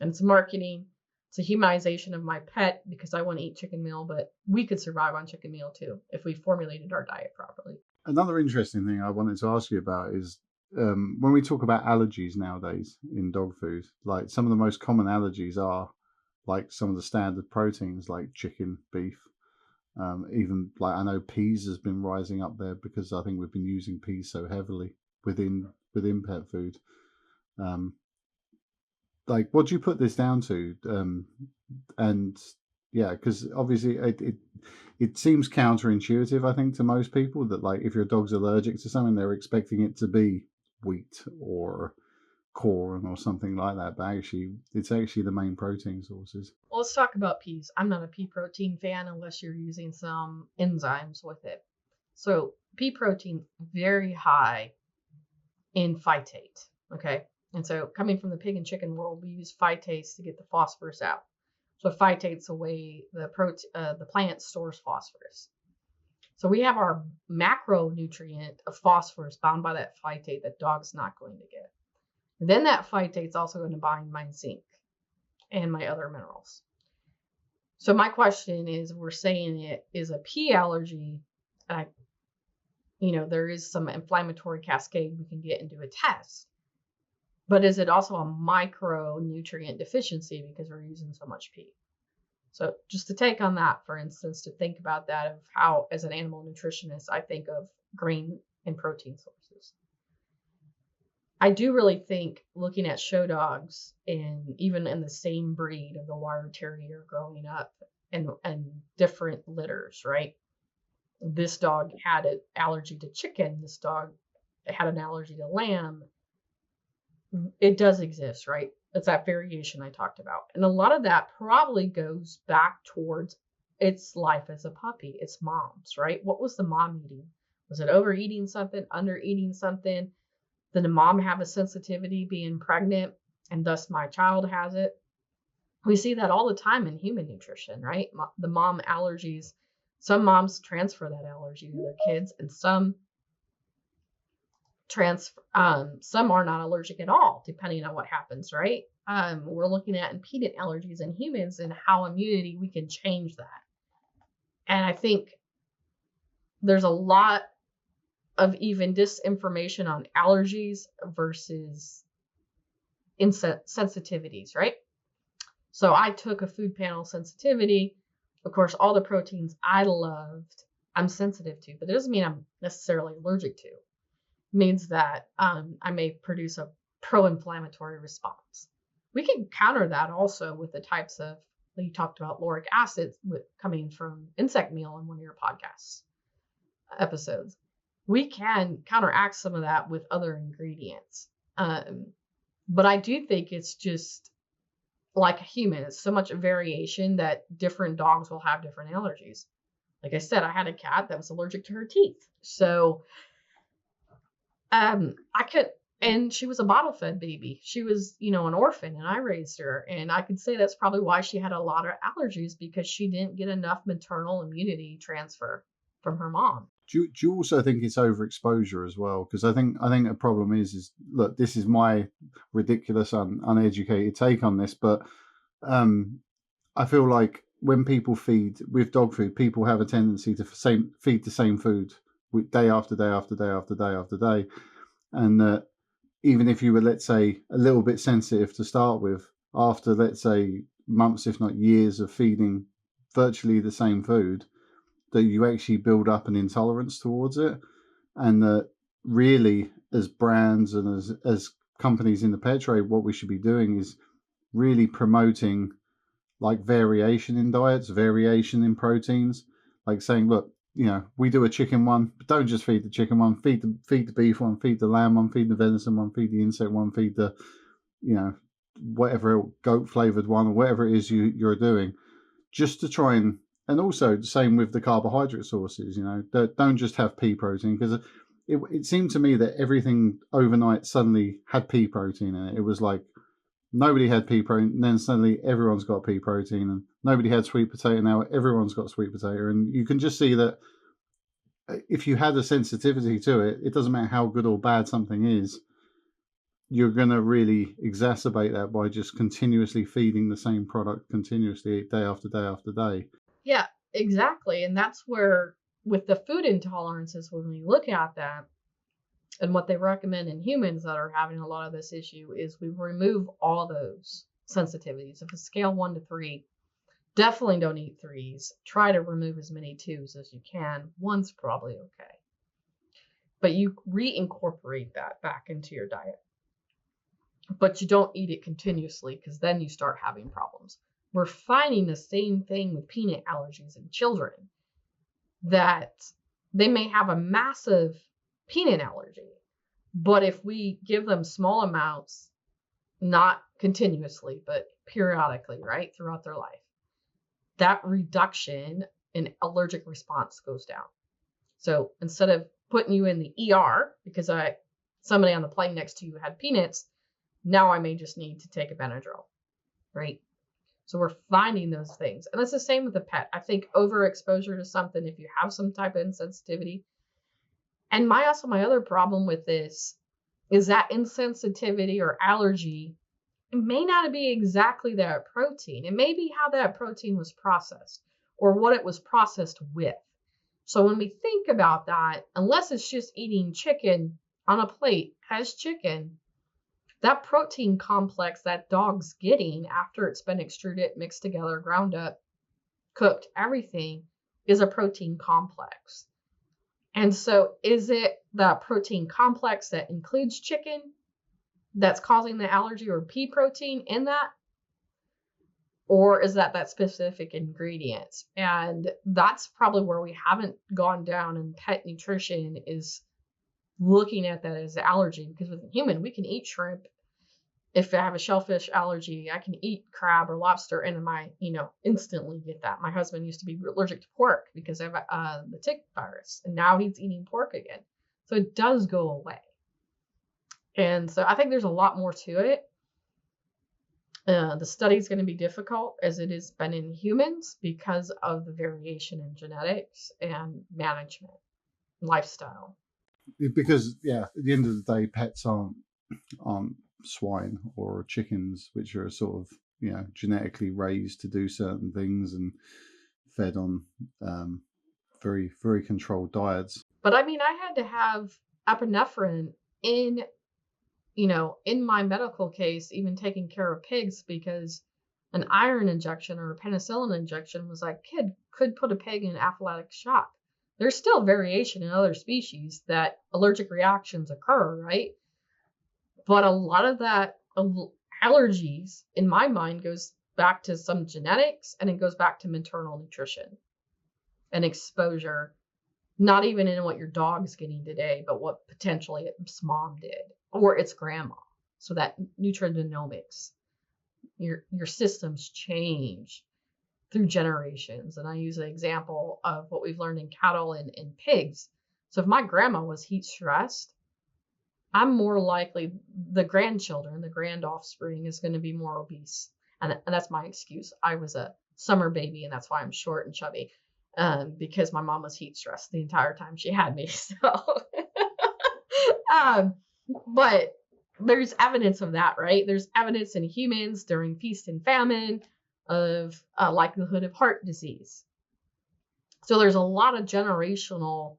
And it's marketing. It's a humanization of my pet because I want to eat chicken meal, but we could survive on chicken meal too if we formulated our diet properly. Another interesting thing I wanted to ask you about is when we talk about allergies nowadays in dog food, like some of the most common allergies are like some of the standard proteins like chicken, beef, even like I know peas has been rising up there because I think we've been using peas so heavily within pet food. Like, what do you put this down to? And yeah, because obviously it seems counterintuitive, I think, to most people that like if your dog's allergic to something, they're expecting it to be wheat or corn or something like that. But actually, it's actually the main protein sources. Well, let's talk about peas. I'm not a pea protein fan unless you're using some enzymes with it. So pea protein very high in phytate. Okay. And so coming from the pig and chicken world, we use phytates to get the phosphorus out. So phytate's a way the plant stores phosphorus. So we have our macronutrient of phosphorus bound by that phytate that dog's not going to get. And then that phytate's also going to bind my zinc and my other minerals. So my question is, we're saying it is a pea allergy. There is some inflammatory cascade we can get into a test. But is it also a micronutrient deficiency because we're using so much pea? So just to take on that, for instance, to think about that of how, as an animal nutritionist, I think of grain and protein sources. I do really think looking at show dogs and even in the same breed of the wire terrier growing up and different litters, right? This dog had an allergy to chicken. This dog had an allergy to lamb. It does exist, right? It's that variation I talked about. And a lot of that probably goes back towards its life as a puppy, its mom's, right? What was the mom eating? Was it overeating something, under eating something? Did the mom have a sensitivity being pregnant and thus my child has it? We see that all the time in human nutrition, right? The mom allergies. Some moms transfer that allergy to their kids, and some some are not allergic at all, depending on what happens, right? We're looking at in peanut allergies in humans and how immunity we can change that. And I think there's a lot of even disinformation on allergies versus sensitivities, right? So I took a food panel sensitivity. Of course, all the proteins I loved, I'm sensitive to, but it doesn't mean I'm necessarily allergic to. It means that I may produce a pro-inflammatory response. We can counter that also with the types of, you talked about lauric acid coming from insect meal in one of your podcasts episodes. We can counteract some of that with other ingredients. But I do think it's just like a human. It's so much variation that different dogs will have different allergies. Like I said, I had a cat that was allergic to her teeth. So I could, and she was a bottle fed baby. She was, an orphan, and I raised her. And I could say that's probably why she had a lot of allergies, because she didn't get enough maternal immunity transfer from her mom. Do you also think it's overexposure as well? Because I think a problem is look, this is my ridiculous, uneducated take on this, but I feel like when people feed with dog food, people have a tendency to feed the same food day after day after day after day after day, and even if you were, let's say, a little bit sensitive to start with, after, let's say, months if not years of feeding virtually the same food, that you actually build up an intolerance towards it. And that really, as brands and as companies in the pet trade, what we should be doing is really promoting like variation in diets, variation in proteins, like saying, look, we do a chicken one, but don't just feed the chicken one, feed the beef one, feed the lamb one, feed the venison one, feed the insect one, feed the, whatever goat flavored one, or whatever it is you're doing, just to try and also the same with the carbohydrate sources, don't just have pea protein, because it seemed to me that everything overnight suddenly had pea protein in it. It was like nobody had pea protein, and then suddenly everyone's got pea protein, and nobody had sweet potato, now everyone's got sweet potato. And you can just see that if you had a sensitivity to it, it doesn't matter how good or bad something is, you're going to really exacerbate that by just continuously feeding the same product continuously day after day after day. Yeah, exactly. And that's where, with the food intolerances, when we look at that, and what they recommend in humans that are having a lot of this issue, is we remove all those sensitivities. If a scale 1 to 3, definitely don't eat 3s. Try to remove as many 2s as you can. 1's probably okay. But you reincorporate that back into your diet. But you don't eat it continuously, because then you start having problems. We're finding the same thing with peanut allergies in children, that they may have a massive peanut allergy, but if we give them small amounts, not continuously, but periodically, right, throughout their life, that reduction in allergic response goes down. So instead of putting you in the ER because somebody on the plane next to you had peanuts, now I may just need to take a Benadryl, right? So we're finding those things. And that's the same with the pet. I think overexposure to something, if you have some type of insensitivity. And my other problem with this is that insensitivity or allergy, it may not be exactly that protein. It may be how that protein was processed or what it was processed with. So when we think about that, unless it's just eating chicken on a plate as chicken, that protein complex that dog's getting after it's been extruded, mixed together, ground up, cooked, everything is a protein complex. And so is it the protein complex that includes chicken? that's causing the allergy, or pea protein in that? Or is that specific ingredient? And that's probably where we haven't gone down in pet nutrition, is looking at that as allergy. Because with a human, we can eat shrimp. If I have a shellfish allergy, I can eat crab or lobster and instantly get that. My husband used to be allergic to pork because of the tick virus, and now he's eating pork again. So it does go away. And so I think there's a lot more to it. The study is going to be difficult, as it has been in humans, because of the variation in genetics and management, lifestyle. Because at the end of the day, pets aren't swine or chickens, which are sort of genetically raised to do certain things and fed on very, very controlled diets. But I mean, I had to have epinephrine in my medical case, even taking care of pigs, because an iron injection or a penicillin injection was like, could put a pig in anaphylactic shock. There's still variation in other species that allergic reactions occur, right? But a lot of that allergies, in my mind, goes back to some genetics, and it goes back to maternal nutrition and exposure, not even in what your dog's getting today, but what potentially its mom did or its grandma. So that nutrigenomics, your systems change through generations. And I use an example of what we've learned in cattle and in pigs. So if my grandma was heat stressed, I'm more likely the grandchildren, the grand offspring, is going to be more obese. And that's my excuse. I was a summer baby, and that's why I'm short and chubby, because my mom was heat stressed the entire time she had me. So, but there's evidence of that, right? There's evidence in humans during feast and famine of likelihood of heart disease. So there's a lot of generational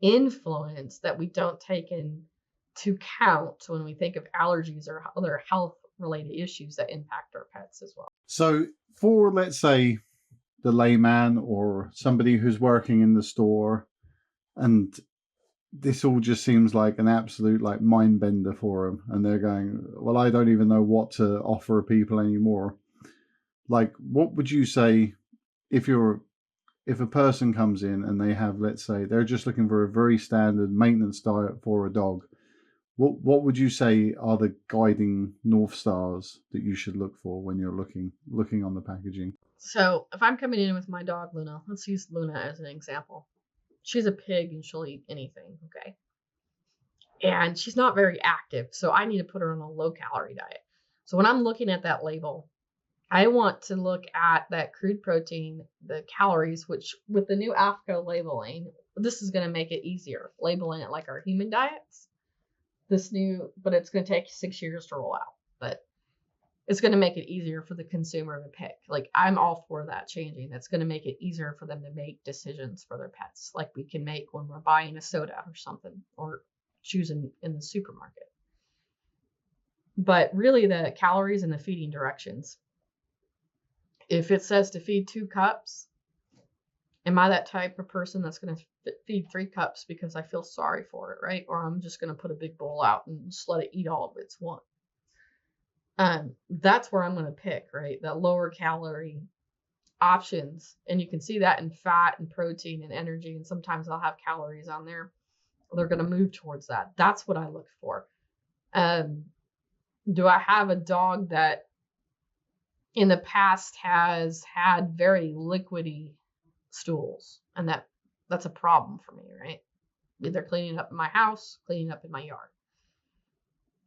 influence that we don't take into count when we think of allergies or other health related issues that impact our pets as well. So for, let's say, the layman or somebody who's working in the store, and this all just seems like an absolute mind bender for them, and they're going, well, I don't even know what to offer people anymore. What would you say if a person comes in and they have, let's say, they're just looking for a very standard maintenance diet for a dog? What would you say are the guiding North Stars that you should look for when you're looking on the packaging? So if I'm coming in with my dog, Luna, let's use Luna as an example. She's a pig and she'll eat anything, okay? And she's not very active, so I need to put her on a low-calorie diet. So when I'm looking at that label, I want to look at that crude protein, the calories, which with the new AFCO labeling, this is going to make it easier, labeling it like our human diets. But it's going to take 6 years to roll out. But it's going to make it easier for the consumer to pick. I'm all for that changing. That's going to make it easier for them to make decisions for their pets, like we can make when we're buying a soda or something, or choosing in the supermarket. But really, the calories and the feeding directions. If it says to feed 2 cups, am I that type of person that's going to feed 3 cups because I feel sorry for it, right? Or I'm just going to put a big bowl out and just let it eat all of its want. That's where I'm going to pick, right? The lower calorie options. And you can see that in fat and protein and energy. And sometimes I'll have calories on there. They're going to move towards that. That's what I look for. Do I have a dog that in the past has had very liquidy stools? And that's a problem for me, right? Either cleaning up in my house, cleaning up in my yard.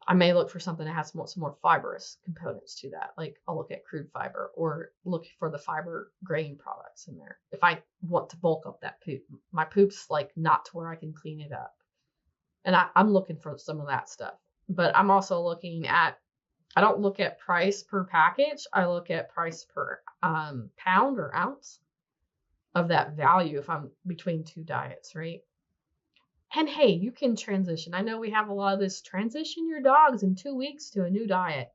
I may look for something that has some more fibrous components to that. I'll look at crude fiber or look for the fiber grain products in there. If I want to bulk up that poop, my poop's not to where I can clean it up. And I'm looking for some of that stuff. But I'm also looking at, I don't look at price per package. I look at price per pound or ounce of that value if I'm between 2 diets, right? And hey, you can transition. I know we have a lot of this, transition your dogs in 2 weeks to a new diet.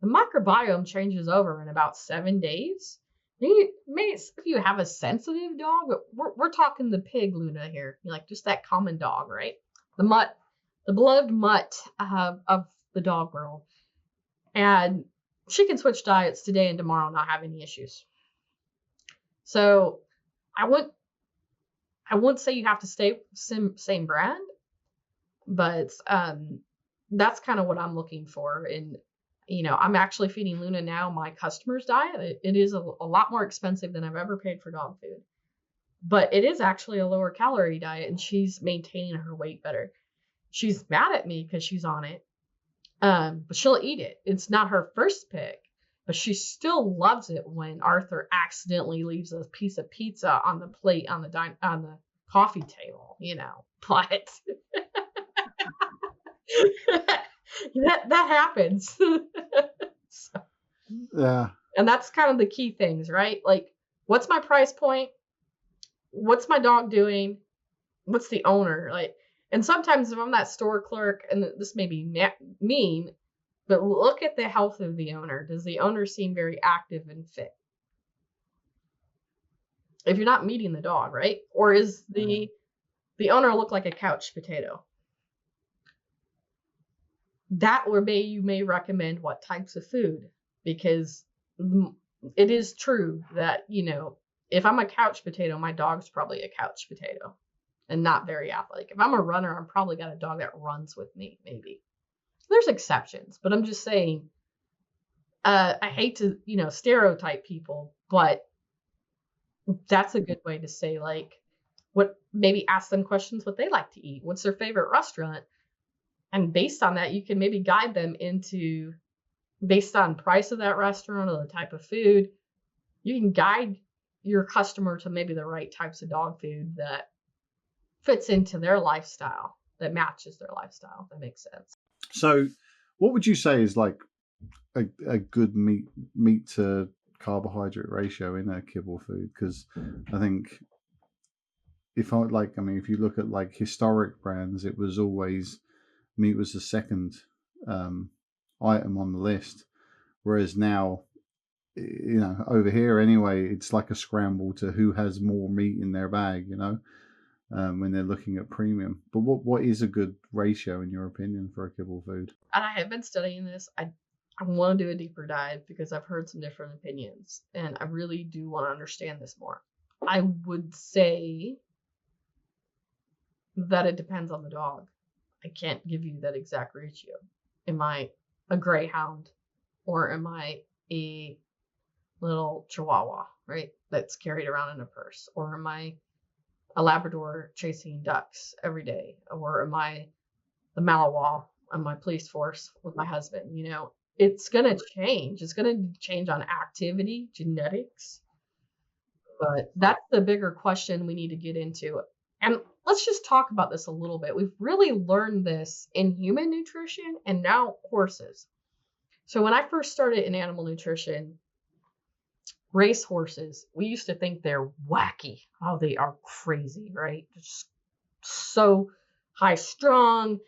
The microbiome changes over in about 7 days. If you have a sensitive dog, we're talking the pig Luna here, just that common dog, right? The beloved mutt of the dog world. And she can switch diets today and tomorrow and not have any issues. So I wouldn't say you have to stay same brand, but that's kind of what I'm looking for. And I'm actually feeding Luna now my customer's diet. It is a lot more expensive than I've ever paid for dog food, but it is actually a lower calorie diet, and she's maintaining her weight better. She's mad at me because she's on it, but she'll eat it. It's not her first pick, but she still loves it when Arthur accidentally leaves a piece of pizza on the plate on the coffee table, But that happens. So, Yeah. and that's kind of the key things, right? Like, what's my price point? What's my dog doing? What's the owner? Like, and sometimes if I'm that store clerk, and this may be mean, but look at the health of the owner. Does the owner seem very active and fit? If you're not meeting the dog, right? Or is the owner look like a couch potato? That you may recommend what types of food, because it is true that, if I'm a couch potato, my dog's probably a couch potato and not very athletic. If I'm a runner, I'm probably got a dog that runs with me, maybe. There's exceptions, but I'm just saying, I hate to, stereotype people, but that's a good way to say, like, maybe ask them questions what they like to eat. What's their favorite restaurant? And based on that, you can maybe guide them into, based on price of that restaurant or the type of food, you can guide your customer to maybe the right types of dog food that fits into their lifestyle, that matches their lifestyle, if that makes sense. So what would you say is like a good meat to carbohydrate ratio in a kibble food? Because I think if you look at like historic brands, it was always meat was the second item on the list, whereas now, over here anyway, it's like a scramble to who has more meat in their bag, when they're looking at premium. But what is a good ratio in your opinion for a kibble food? And I have been studying this. I want to do a deeper dive because I've heard some different opinions, and I really do want to understand this more. I would say that it depends on the dog. I can't give you that exact ratio. Am I a greyhound, or am I a little chihuahua, right? That's carried around in a purse, or am I a Labrador chasing ducks every day, or am I the Malinois on my police force with my husband? It's gonna change. It's gonna change on activity, genetics, but that's the bigger question we need to get into. And let's just talk about this a little bit. We've really learned this in human nutrition and now horses. So when I first started in animal nutrition, race horses, we used to think they're wacky. Oh, they are crazy, right? Just so high strung.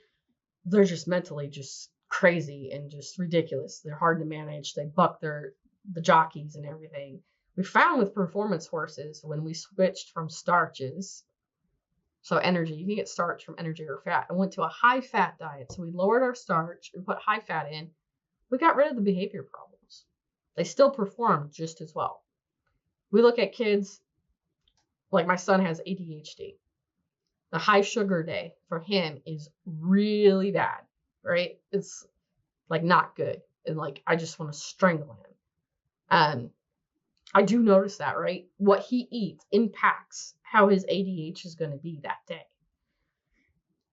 They're just mentally just crazy and just ridiculous. They're hard to manage. They buck the jockeys and everything. We found with performance horses, when we switched from starches, so energy, you can get starch from energy or fat, and went to a high fat diet. So we lowered our starch and put high fat in. We got rid of the behavior problems. They still perform just as well. We look at kids, like my son has ADHD. The high sugar day for him is really bad, right? It's like not good. And like, I just want to strangle him. I do notice that, right? What he eats impacts how his ADH is going to be that day.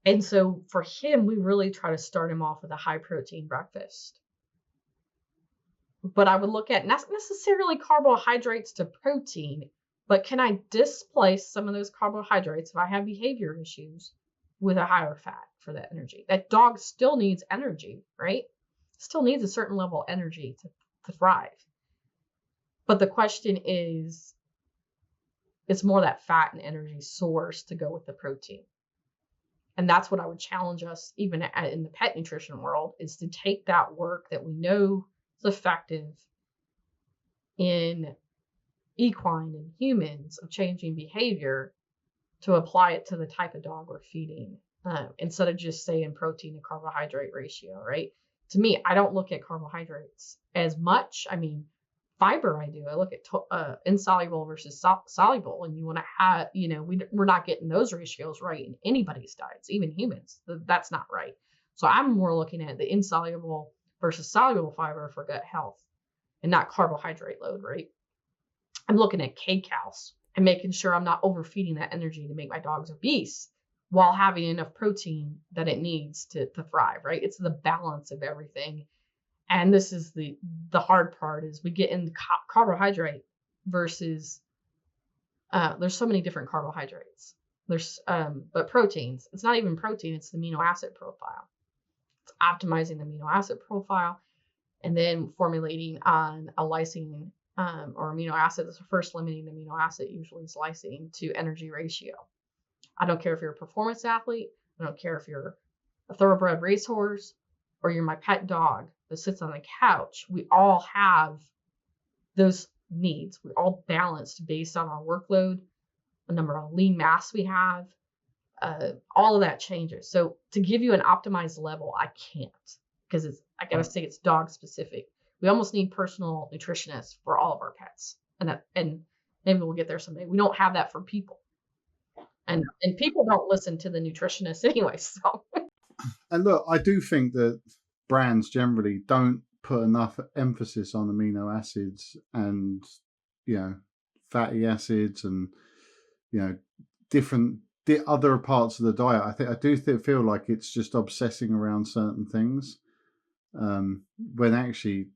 And so for him, we really try to start him off with a high protein breakfast. But I would look at not necessarily carbohydrates to protein, but can I displace some of those carbohydrates if I have behavior issues with a higher fat for that energy? That dog still needs energy, right? Still needs a certain level of energy to thrive. But the question is, it's more that fat and energy source to go with the protein. And that's what I would challenge us, even in the pet nutrition world, is to take that work that we know is effective in equine and humans of changing behavior, to apply it to the type of dog we're feeding, instead of just saying protein to carbohydrate ratio, right? To me, I don't look at carbohydrates as much. I mean, fiber I do. I look at insoluble versus soluble, and you want to have, we're not getting those ratios right in anybody's diets, even humans. That's not right. So I'm more looking at the insoluble versus soluble fiber for gut health and not carbohydrate load, right? I'm looking at kcals and making sure I'm not overfeeding that energy to make my dogs obese while having enough protein that it needs to thrive, right? It's the balance of everything. And this is the hard part is we get in carbohydrate versus there's so many different carbohydrates. There's but proteins, it's not even protein, it's the amino acid profile. It's optimizing the amino acid profile and then formulating on a lysine or amino acid. That's the first limiting amino acid, usually is lysine to energy ratio. I don't care if you're a performance athlete. I don't care if you're a thoroughbred racehorse or you're my pet dog that sits on the couch. We all have those needs. We're all balanced based on our workload, the number of lean mass we have. All of that changes. So to give you an optimized level, I can't because I gotta say it's dog specific. We almost need personal nutritionists for all of our pets, and maybe we'll get there someday. We don't have that for people. And people don't listen to the nutritionists anyway. So, and look, I do think that brands generally don't put enough emphasis on amino acids and fatty acids and different other parts of the diet. I do feel like it's just obsessing around certain things, when actually,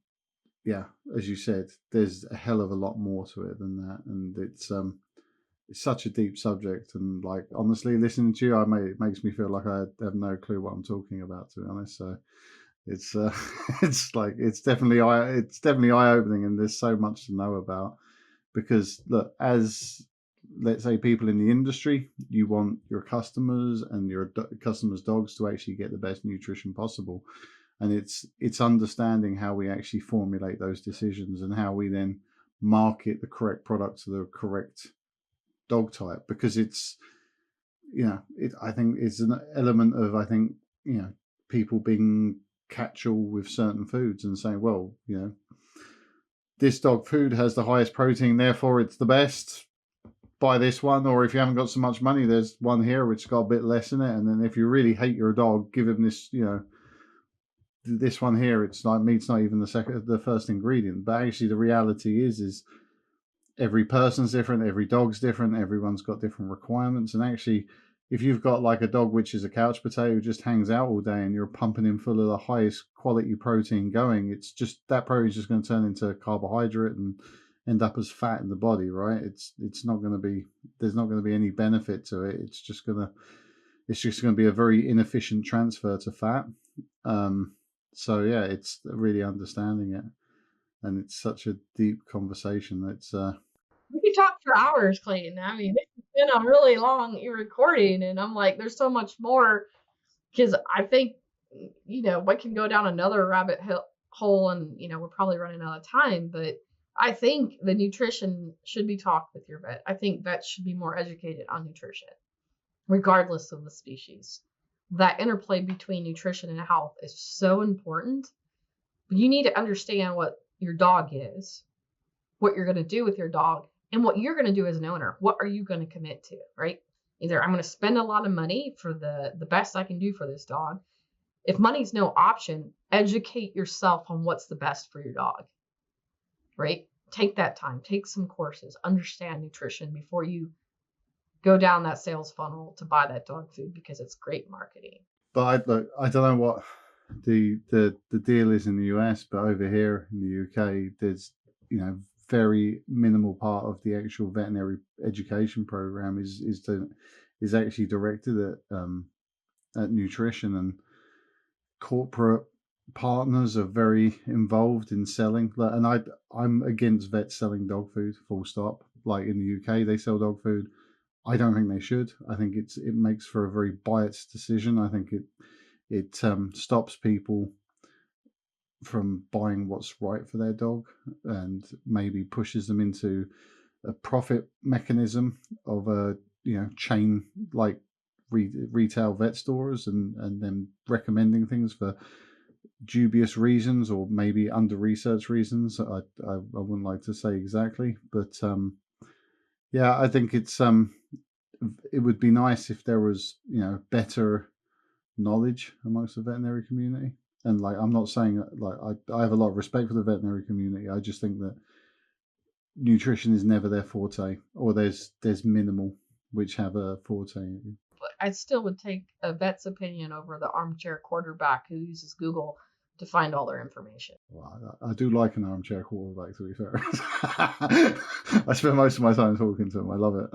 as you said, there's a hell of a lot more to it than that, and it's such a deep subject, and like honestly listening to you it makes me feel like I have no clue what I'm talking about, to be honest. So it's it's definitely eye-opening, and there's so much to know about, because look, as let's say people in the industry, you want your customers and your customers' dogs to actually get the best nutrition possible, and it's understanding how we actually formulate those decisions and how we then market the correct product to the correct dog type, because it's I think it's an element of people being catch-all with certain foods and saying, well, this dog food has the highest protein, therefore it's the best, buy this one. Or if you haven't got so much money, there's one here which got a bit less in it, and then if you really hate your dog, give him this this one here. It's like meat's not even the first ingredient. But actually the reality is every person's different, every dog's different, everyone's got different requirements. And actually, if you've got like a dog which is a couch potato who just hangs out all day and you're pumping him full of the highest quality protein going, it's just that protein's just going to turn into carbohydrate and end up as fat in the body, right? It's not going to be, there's not going to be any benefit to it. It's just going to be a very inefficient transfer to fat. So yeah, it's really understanding it. And it's such a deep conversation. It's we could talk for hours, Clayton. I mean, it's been a really long recording, and I'm like, there's so much more, because I think, we can go down another rabbit hole, and, we're probably running out of time, but I think the nutrition should be talked with your vet. I think vets should be more educated on nutrition, regardless of the species. That interplay between nutrition and health is so important. But you need to understand what your dog is, what you're going to do with your dog, and what you're going to do as an owner. What are you going to commit to, right? Either I'm going to spend a lot of money for the best I can do for this dog. If money's no option, educate yourself on what's the best for your dog, right? Take that time, take some courses, understand nutrition before you go down that sales funnel to buy that dog food, because it's great marketing. But I don't know what the deal is in the US, but over here in the UK, there's very minimal part of the actual veterinary education program is actually directed at nutrition, and corporate partners are very involved in selling. And I'm against vets selling dog food, full stop. Like in the UK, they sell dog food. I don't think they should. I think it makes for a very biased decision. I think it stops people from buying what's right for their dog, and maybe pushes them into a profit mechanism of a chain like retail vet stores, and then recommending things for dubious reasons, or maybe under-researched reasons. I wouldn't like to say exactly, but yeah, I think it would be nice if there was, better knowledge amongst the veterinary community. And like, I'm not saying that, like, I have a lot of respect for the veterinary community. I just think that nutrition is never their forte, or there's minimal which have a forte. I still would take a vet's opinion over the armchair quarterback who uses Google to find all their information. Well, I do like an armchair quarterback, to be fair. I spend most of my time talking to him. I love it.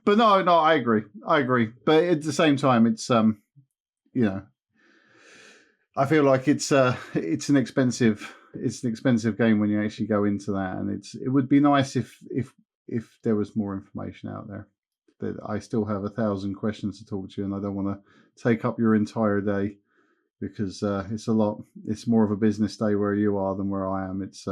But no, I agree. But at the same time, it's I feel like it's an expensive game when you actually go into that, and it would be nice if there was more information out there. But I still have 1,000 questions to talk to you, and I don't want to take up your entire day, because it's a lot. It's more of a business day where you are than where I am. It's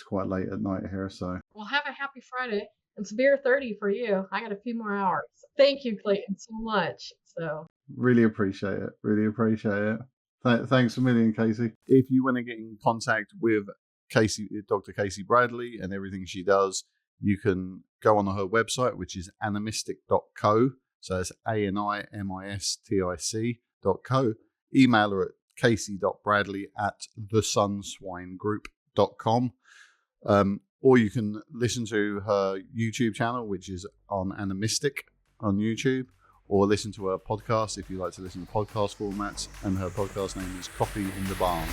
quite late at night here, so. Well, have a happy Friday. It's beer 30 for you. I got a few more hours. Thank you, Clayton, so much. So really appreciate it. Thanks a million, Casey. If you want to get in contact with Dr. Casey Bradley and everything she does, you can go on her website, which is animistic.co. So it's animistic.co. Email her at casey.bradley@thesunswinegroup.com. Or you can listen to her YouTube channel, which is on Animistic on YouTube, or listen to her podcast if you like to listen to podcast formats. And her podcast name is Coffee in the Barn.